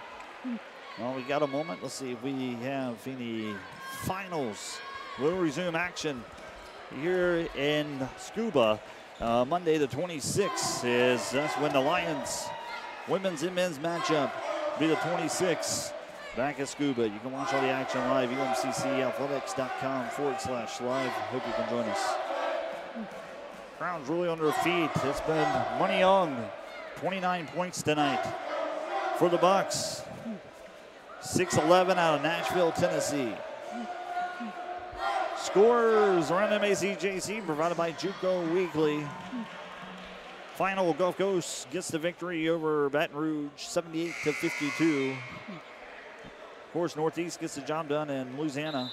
Well, we got a moment. Let's see if we have any finals. We'll resume action here in Scuba. Monday the 26th that's when the Lions women's and men's matchup be the 26th back at Scuba. You can watch all the action live, emccathletics.com/live. Hope you can join us. Crowd's really on their feet. It's been Money Young, 29 points tonight for the Bucks. 6'11" out of Nashville, Tennessee. Scores around MACJC provided by Juco Weekly. Final, Gulf Coast gets the victory over Baton Rouge, 78-52. Of course, Northeast gets the job done in Louisiana,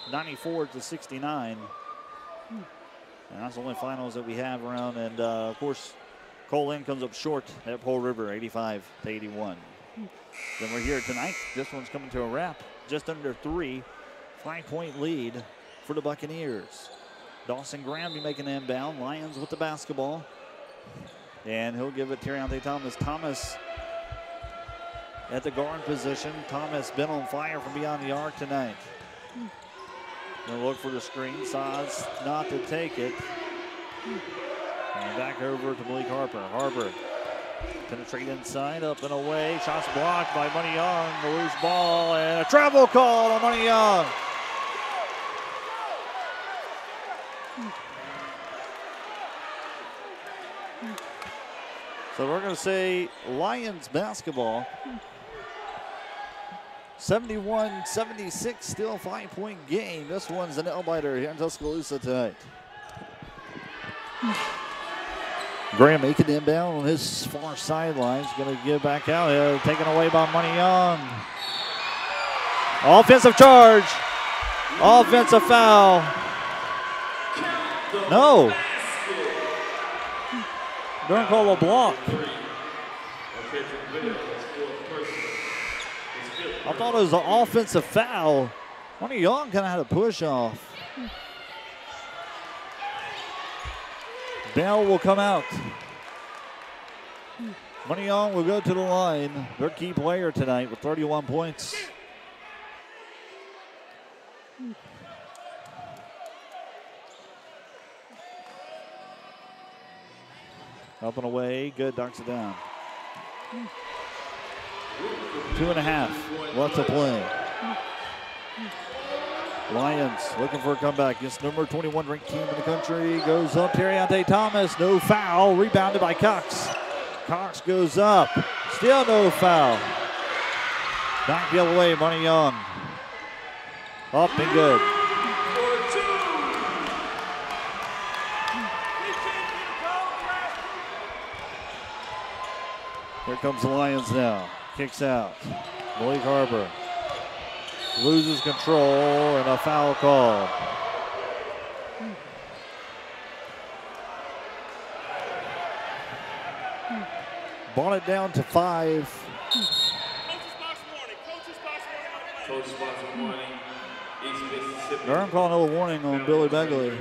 94-69. And that's the only finals that we have around. And of course, Cole Lynn comes up short at Pole River, 85-81. Then we're here tonight. This one's coming to a wrap. Just under 3, 5-point lead for the Buccaneers. Dawson Graham be making the inbound. Lions with the basketball. And he'll give it Terriante Thomas. Thomas at the guard position. Thomas been on fire from beyond the arc tonight. Gonna look for the screen. Decides not to take it. And back over to Malik Harper. Harper penetrate inside, up and away. Shots blocked by Money Young. The loose ball and a travel call on Money Young. So we're going to say Lions basketball. 71-76, still a 5-point game. This one's an nail-biter here in Tuscaloosa tonight. Graham making the inbound on his far sideline. He's going to give back out here. Taken away by Money Young. Offensive charge. Offensive foul. No. They're going to call a block. I thought it was an offensive foul. Money Young kind of had a push off. Bell will come out. Money Young will go to the line. Their key player tonight with 31 points. Up and away, good, dunks it down. 2.5 left to play. Lions looking for a comeback against number 21 ranked team in the country. Goes up, Terriante Thomas, no foul, rebounded by Cox. Cox goes up, still no foul. Back the other way, Money Young. Up and good. Here comes the Lions now. Kicks out. Malik Harper loses control and a foul call. Brought it down to 5. They're going to call another warning on Billy Begley.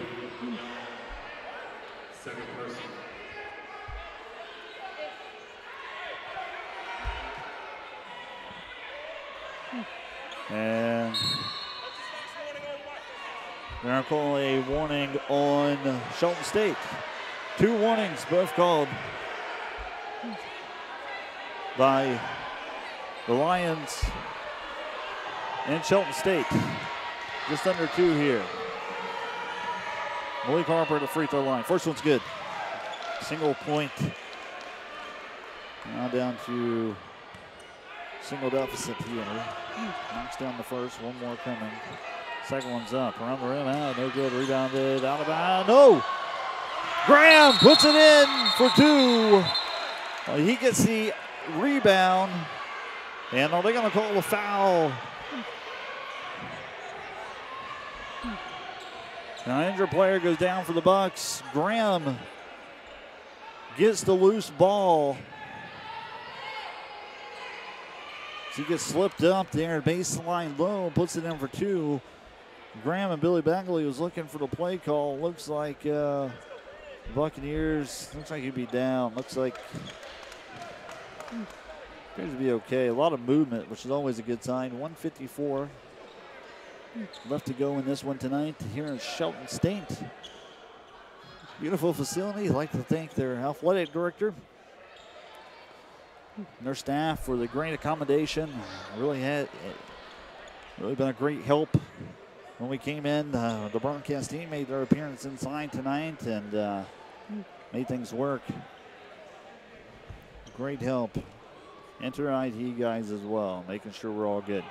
And they're going to call a warning on Shelton State. 2 warnings, both called by the Lions and Shelton State. Just under 2 here. Malik Harper at the free throw line. First one's good. Single point. Now down to single deficit here. Knocks down the first, one more coming. Second one's up. Around the rim. No good. Rebounded. Out of bounds. No! Graham puts it in for 2. Well, he gets the rebound. And are they going to call a foul? Now, an injured player goes down for the Bucks. Graham gets the loose ball. He gets slipped up there, baseline low, puts it in for 2. Graham and Billy Bagley was looking for the play call. Looks like Buccaneers, looks like he'd be down. Looks like appears to be okay. A lot of movement, which is always a good sign. 1:54 left to go in this one tonight here in Shelton State. Beautiful facility. I'd like to thank their athletic director and their staff for the great accommodation. Really been a great help when we came in. The broadcast team made their appearance inside tonight and made things work. Great help. Enter IT guys as well, making sure we're all good.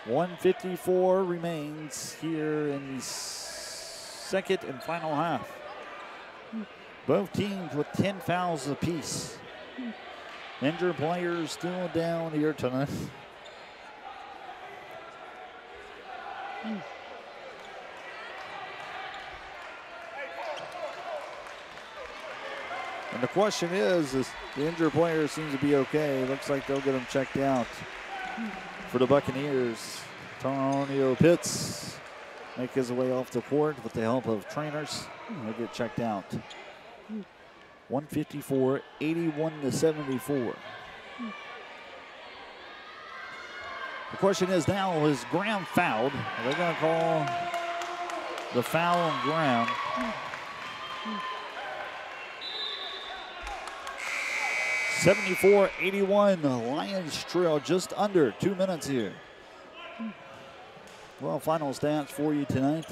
1:54 remains here in the second and final half. Both teams with 10 fouls apiece. Injured players still down here tonight. And the question is the injured player seems to be okay. Looks like they'll get him checked out. For the Buccaneers, Antonio Pitts make his way off the court with the help of trainers. He'll get checked out. 1:54, 81-74. The question is now, is Graham fouled? Are they going to call the foul on Graham? 74-81, the Lions trail just under 2 minutes here. Well, final stats for you tonight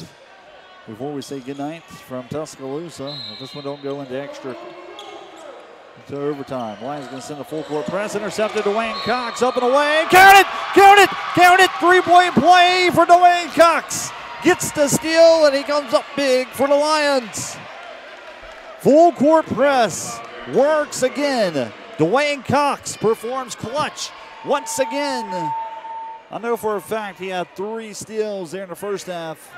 before we say goodnight from Tuscaloosa. If this one don't go into to overtime. Lions going to send a full court press, intercepted Dwayne Cox, up and away. Count it, count it, count it. 3-point play for Dwayne Cox. Gets the steal and he comes up big for the Lions. Full court press, works again. Dwayne Cox performs clutch once again. I know for a fact he had 3 steals there in the first half.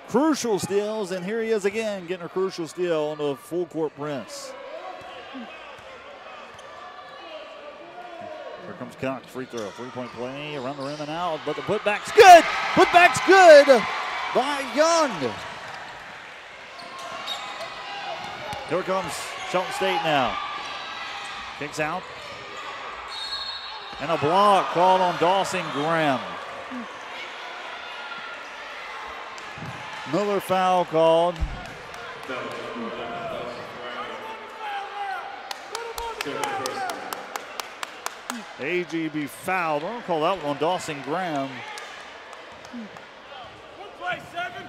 Crucial steals, and here he is again getting a crucial steal on the full court press. Here comes Cox, free throw, 3-point play, around the rim and out, but the putback's good. Putback's good by Young. Here comes Shelton State now. Kicks out. And a block called on Dawson Graham. Another foul called. AGB fouled. I don't call that one on Dawson Graham. Play 7.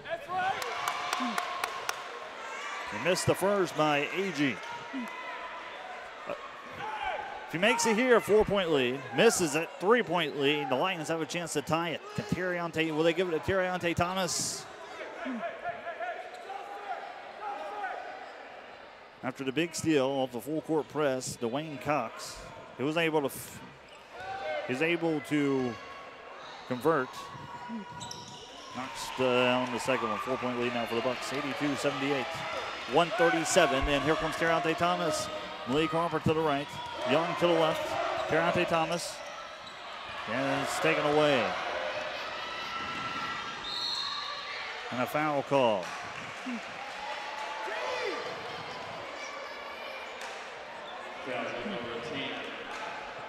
That's right. He missed the first by AG. If he makes it here, a 4-point lead, misses it, 3-point lead, the Lions have a chance to tie it. Will they give it to Terriante Thomas? After the big steal off the full court press, Dwayne Cox, who was able to convert. Knocks down the second one. 4-point lead now for the Bucks. 82-78. 1:37, and here comes Terriante Thomas. Lee Crawford to the right. Young to the left. Terriante Thomas. And it's taken away. And a foul call.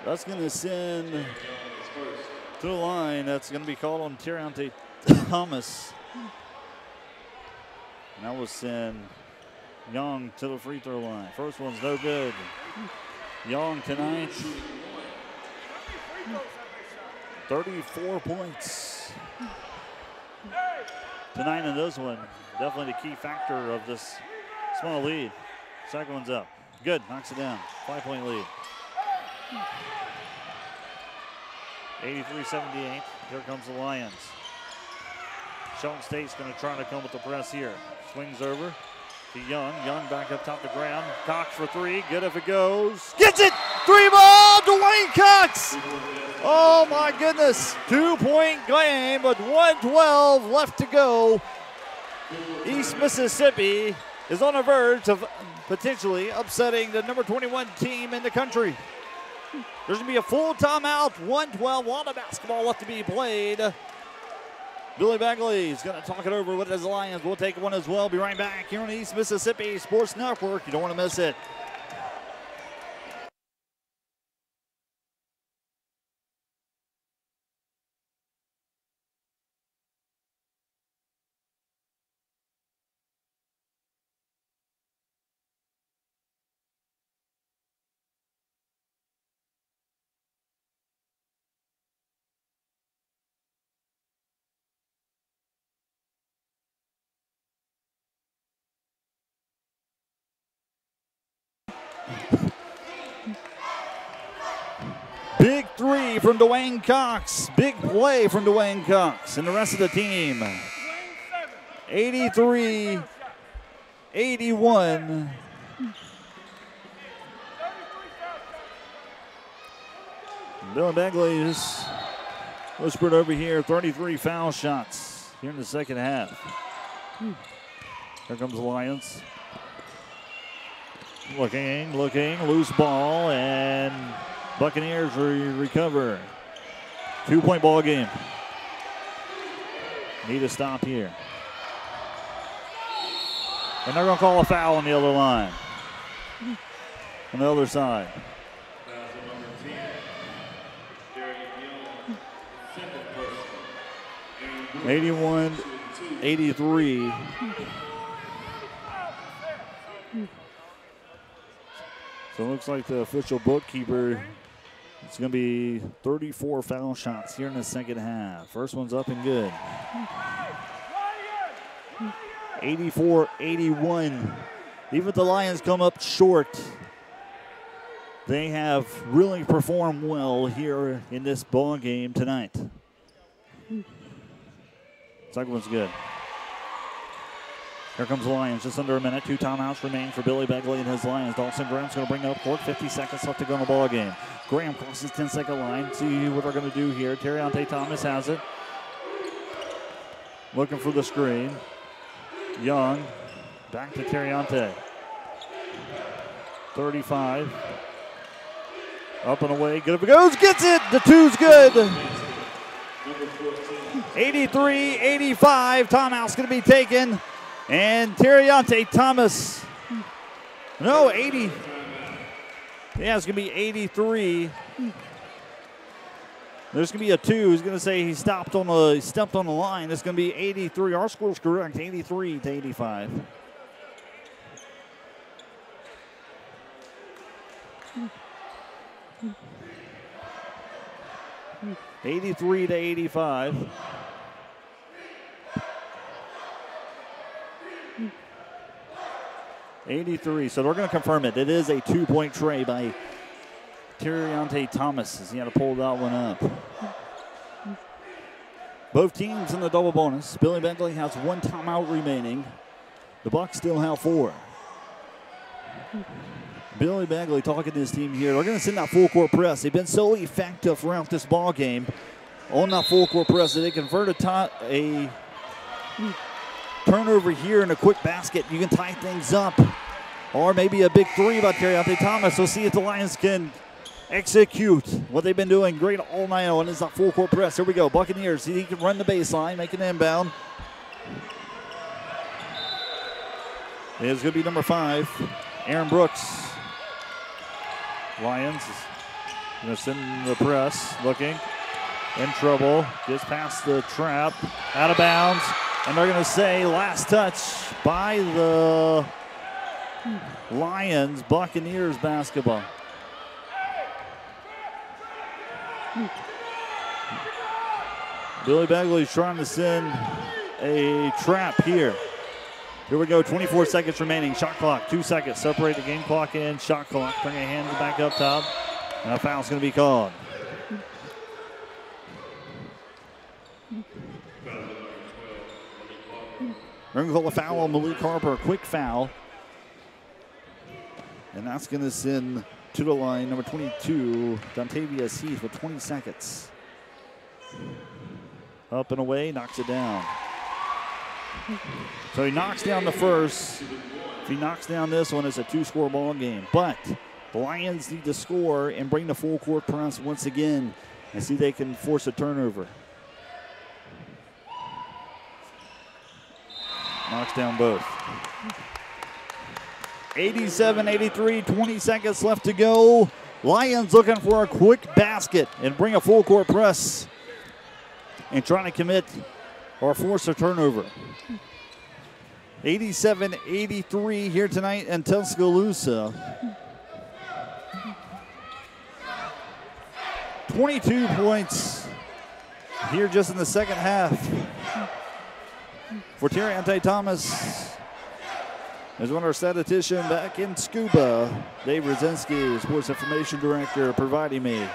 That's going to send to the line. That's going to be called on Terriante Thomas. And that will send Young to the free throw line. First one's no good. Young tonight, 34 points tonight in this one. Definitely the key factor of this Small lead. Second one's up. Good. Knocks it down. 5-point lead. 83-78. Here comes the Lions. Shelton State's going to try to come with the press here. Swings over to Young. Young back up top the ground. Cox for three. Good if it goes. Gets it! 3-ball! Dwayne Cox! Oh my goodness. 2-point game, but 1:12 left to go. East Mississippi is on the verge of potentially upsetting the number 21 team in the country. There's going to be a full timeout. 1:12 on the basketball left to be played. Billy Bagley is going to talk it over with his Lions. We'll take one as well. Be right back here on the East Mississippi Sports Network. You don't want to miss it. Big three from Dwayne Cox. Big play from Dwayne Cox and the rest of the team. 83-81. Bill Bagley is whispered over here. 33 foul shots here in the second half. Here comes the Lions. Looking, loose ball, and Buccaneers recover. 2-point ball game. Need a stop here. And they're going to call a foul on the other line. On the other side. 81-83. So it looks like the official bookkeeper, it's going to be 34 foul shots here in the second half. First one's up and good. 84-81. Even if the Lions come up short, they have really performed well here in this ball game tonight. Second one's good. Here comes the Lions, just under a minute. 2 timeouts remain for Billy Bagley and his Lions. Dawson Graham's going to bring it up court. 50 seconds left to go in the ball game. Graham crosses 10-second line. See what they're going to do here. Terriante Thomas has it. Looking for the screen. Young, back to Terriante. 35. Up and away. Good if it goes. Gets it. The two's good. 83-85. Timeout's going to be taken. And Terriante Thomas, no, 80. Yeah, it's going to be 83. There's going to be a 2. He's going to say he stepped on the line. It's going to be 83. Our score's correct, 83-85. (83-85). 83. So they're going to confirm it. It is a 2-point tray by Terriante Thomas. He had to pull that one up. Both teams in the double bonus. Billy Bagley has 1 timeout remaining. The Bucs still have 4. Billy Bagley talking to his team here. They're going to send that full court press. They've been so effective throughout this ball game on that full court press that they convert a turnover here in a quick basket. You can tie things up. Or maybe a big 3 by Terriante Thomas. We'll see if the Lions can execute what they've been doing great all night on. Is that full court press. Here we go. Buccaneers. He can run the baseline, make an inbound. It's going to be number 5, Aaron Brooks. Lions going to send the press. Looking. In trouble. Gets past the trap. Out of bounds. And they're going to say last touch by the Lions. Buccaneers basketball. Billy Bagley's trying to send a trap here. Here we go, 24 seconds remaining. Shot clock, 2 seconds. Separate the game clock and shot clock. Bring a hand back up top. And a foul's going to be called. We're going to call a foul on Malik Harper, a quick foul. And that's going to send to the line number 22, Dontavius Heath, with 20 seconds. Up and away, knocks it down. So he knocks down the first. If he knocks down this one, it's a 2-score ball game. But the Lions need to score and bring the full court press once again and see if they can force a turnover. Knocks down both. 87-83, 20 seconds left to go. Lions looking for a quick basket and bring a full court press and trying to commit or force a turnover. 87-83 here tonight in Tuscaloosa. 22 points here just in the second half. For Terry Ante-Thomas, there's one of our statistician back in Scuba, Dave Rosinski, Sports Information Director, providing me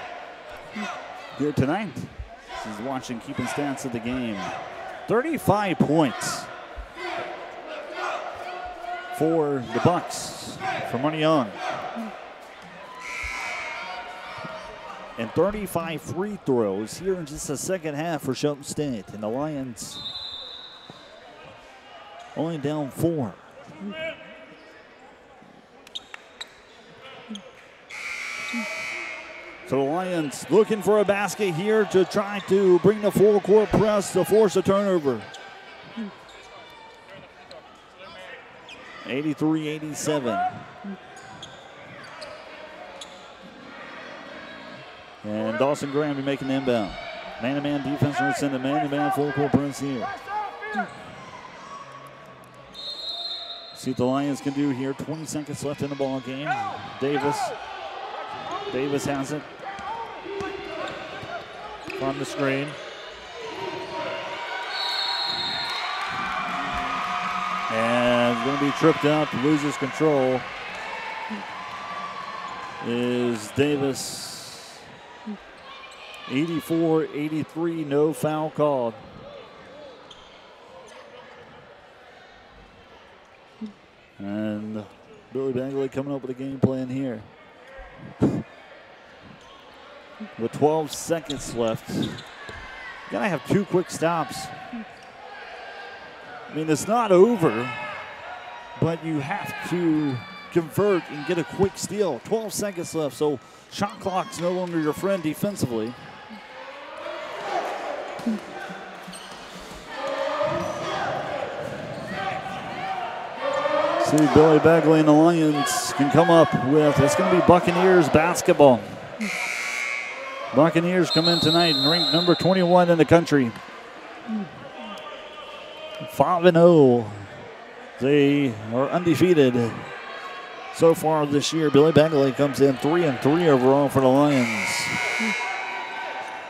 here tonight. He's watching, keeping stats of the game. 35 points for the Bucks from money on. And 35 free throws here in just the second half for Shelton State. And the Lions only down 4. So the Lions looking for a basket here to try to bring the full court press to force a turnover. 83-87. And Dawson Graham be making the inbound. Man-to-man defense, we're sending man-to-man full court press here. See what the Lions can do here. 20 seconds left in the ball game. Davis has it. On the screen. And going to be tripped out, loses control. Is Davis. 84-83, no foul called. And Billy Bagley coming up with a game plan here. With 12 seconds left. You gotta have 2 quick stops. I mean, it's not over, but you have to convert and get a quick steal. 12 seconds left, so shot clock's no longer your friend defensively. See Billy Bagley and the Lions can come up with. It's going to be Buccaneers basketball. Buccaneers come in tonight and ranked number 21 in the country. 5-0. They are undefeated so far this year. Billy Bagley comes in 3-3 overall for the Lions.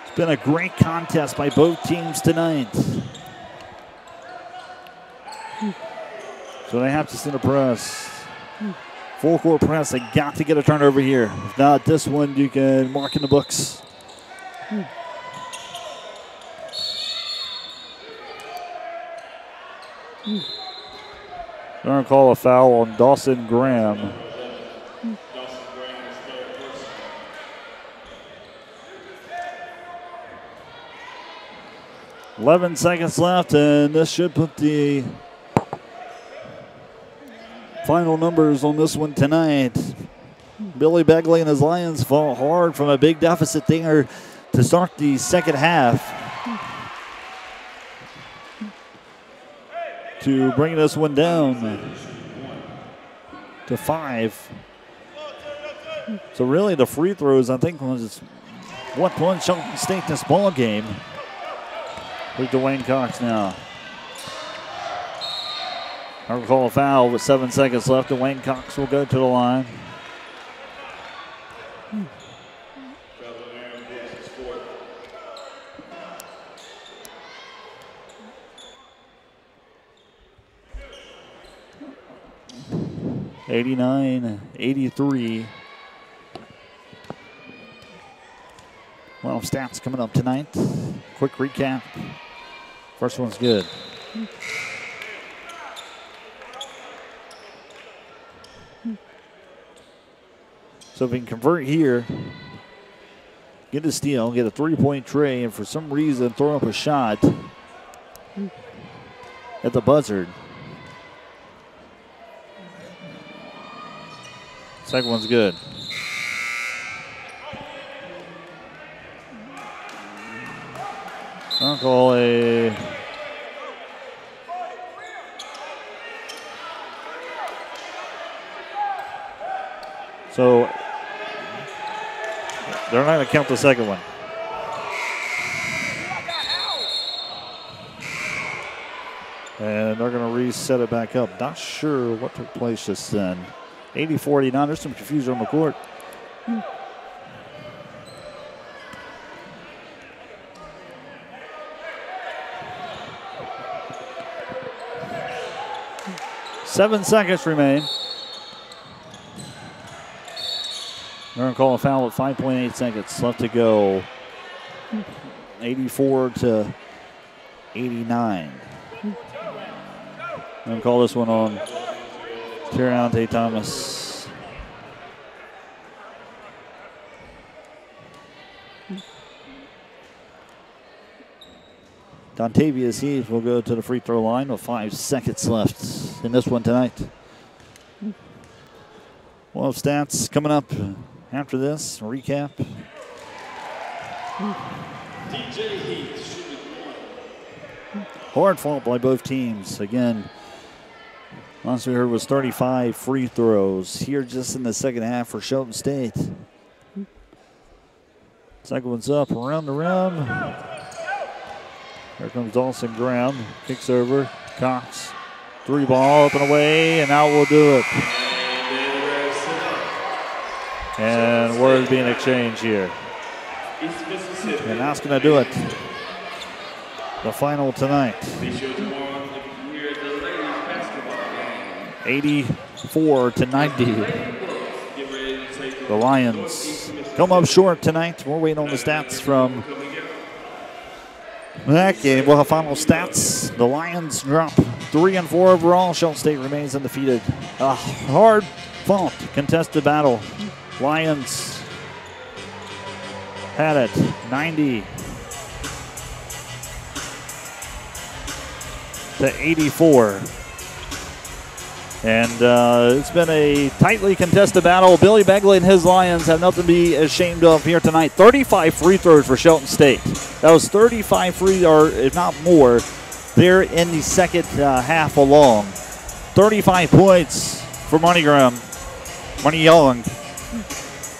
It's been a great contest by both teams tonight. So they have to send a press. Full court press. They got to get a turnover here. If not, this one you can mark in the books. They're going to call a foul on Dawson Graham. .11 seconds left, and this should put the final numbers on this one tonight. Billy Bagley and his Lions fall hard from a big deficit there to start the second half to bring this one down to 5. So really the free throws, I think, was what won Shelton State this ball game. With Dwayne Cox now. I'll call a foul with 7 seconds left. Dwayne Cox will go to the line. 89-83. Well, stats coming up tonight. Quick recap. First one's good. So if we can convert here, get a steal, get a three-point tray, and for some reason throw up a shot at the buzzer. Second one's good. I'll call a so they're not going to count the second one. And they're going to reset it back up. Not sure what took place just then. 80-49. There's some confusion on the court. Seven seconds remain. They're going to call a foul with 5.8 seconds left to go. 84-89. I'm going to call this one on Terrante Thomas. Dontavius Heath will go to the free throw line with 5 seconds left in this one tonight. Well, stats coming up after this. Recap. DJ Heath. Hard fought by both teams. Again, last we heard was 35 free throws here just in the second half for Shelton State. Second one's up, around the rim. Here comes Dawson Graham, kicks over, Cox, three ball up and away, and out will do it. And words being exchanged here. And that's going to do it. The final tonight. 84-90. The Lions come up short tonight. We're waiting on the stats from that game. We'll have final stats. The Lions drop 3-4 overall. Shelton State remains undefeated. A hard-fought contested battle. Lions had it 90-84. And it's been a tightly contested battle. Billy Begley and his Lions have nothing to be ashamed of here tonight. 35 free throws for Shelton State. That was 35 free, or if not more, there in the second half alone. 35 points for Money Young,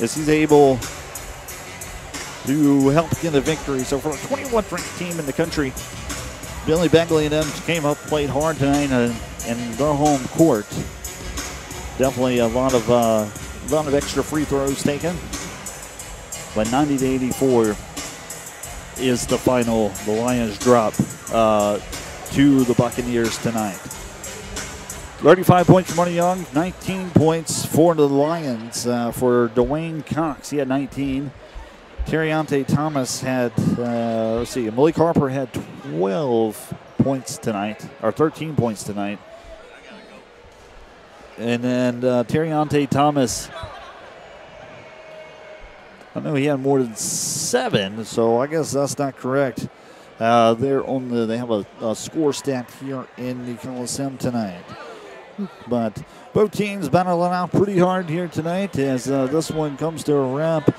as he's able to help get a victory. So for a 21st ranked team in the country, Billy Begley and them came up, played hard tonight in their home court. Definitely a lot of extra free throws taken. But 90-84 is the final. The Lions drop to the Buccaneers tonight. 35 points for Money Young, 19 points for the Lions. For Dwayne Cox, he had 19. Terrante Thomas had, Malik Harper had 12 points tonight, or 13 points tonight. And then Terrante Thomas, I know he had more than 7, so I guess that's not correct. They have a score stat here in the Coliseum tonight. But both teams battling out pretty hard here tonight as this one comes to a wrap.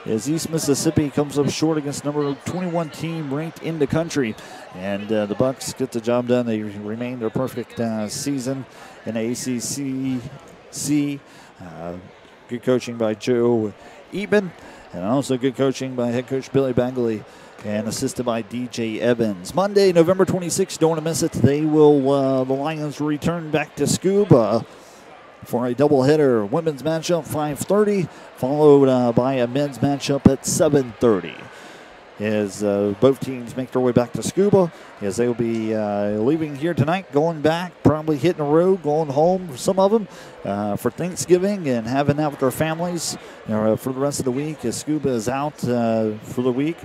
As East Mississippi comes up short against number 21 team ranked in the country. And the Bucks get the job done. They remain their perfect season in ACC. Good coaching by Joe Eben, and also good coaching by head coach Billy Begley, and assisted by DJ Evans. Monday, November 26th, don't want to miss it. They will, the Lions return back to Scuba for a doubleheader women's matchup, 5:30, followed by a men's matchup at 7:30. as both teams make their way back to Scuba, as they will be leaving here tonight, going back, probably hitting the road, going home, some of them, for Thanksgiving and having that with their families for the rest of the week, as Scuba is out for the week.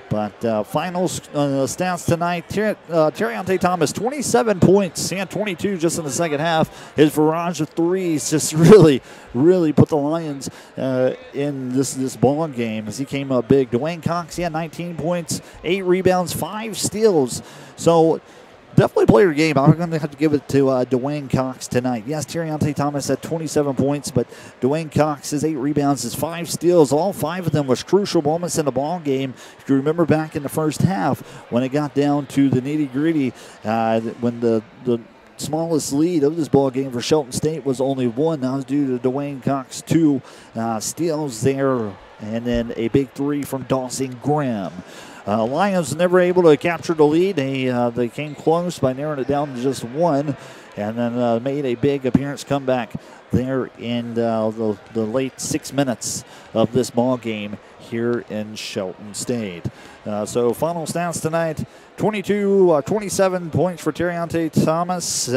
But final stats tonight, Terriante Thomas, 27 points. He had 22 just in the second half. His barrage of threes just really put the Lions in this ball game as he came up big. Dwayne Cox, he had 19 points, 8 rebounds, 5 steals. So definitely player game. I'm going to have to give it to Dwayne Cox tonight. Yes, Terriante Thomas had 27 points, but Dwayne Cox, his 8 rebounds, his 5 steals, all 5 of them was crucial moments in the ball game. If you remember back in the first half when it got down to the nitty-gritty, when the smallest lead of this ball game for Shelton State was only 1. That was due to Dwayne Cox, 2 steals there, and then a big 3 from Dawson Graham. Lions never able to capture the lead. They came close by narrowing it down to just 1, and then made a big appearance comeback there in the late 6 minutes of this ball game here in Shelton State. So final stats tonight, 27 points for Terriante Thomas.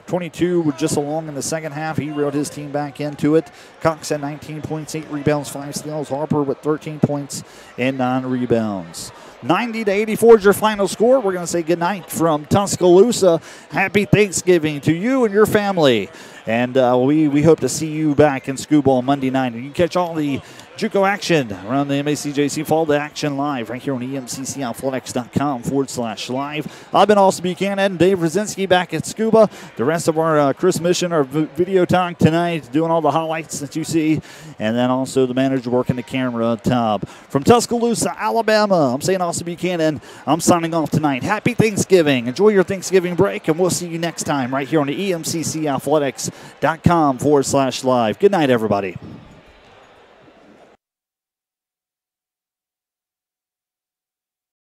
22 just along in the second half. He reeled his team back into it. Cox had 19 points, 8 rebounds, 5 steals. Harper with 13 points and 9 rebounds. 90-84 is your final score. We're going to say goodnight from Tuscaloosa. Happy Thanksgiving to you and your family. And we hope to see you back in Scuba on Monday night. And you can catch all the JUCO action around the MACJC Fall to Action live right here on EMCCathletics.com/live. I've been Austin Buchanan, Dave Rosinski back at Scuba. The rest of our Chris Mission, our video talk tonight, doing all the highlights that you see. And then also the manager working the camera up top. From Tuscaloosa, Alabama, I'm saying Austin Buchanan. I'm signing off tonight. Happy Thanksgiving. Enjoy your Thanksgiving break, and we'll see you next time right here on the EMCCathletics.com/live. Good night, everybody.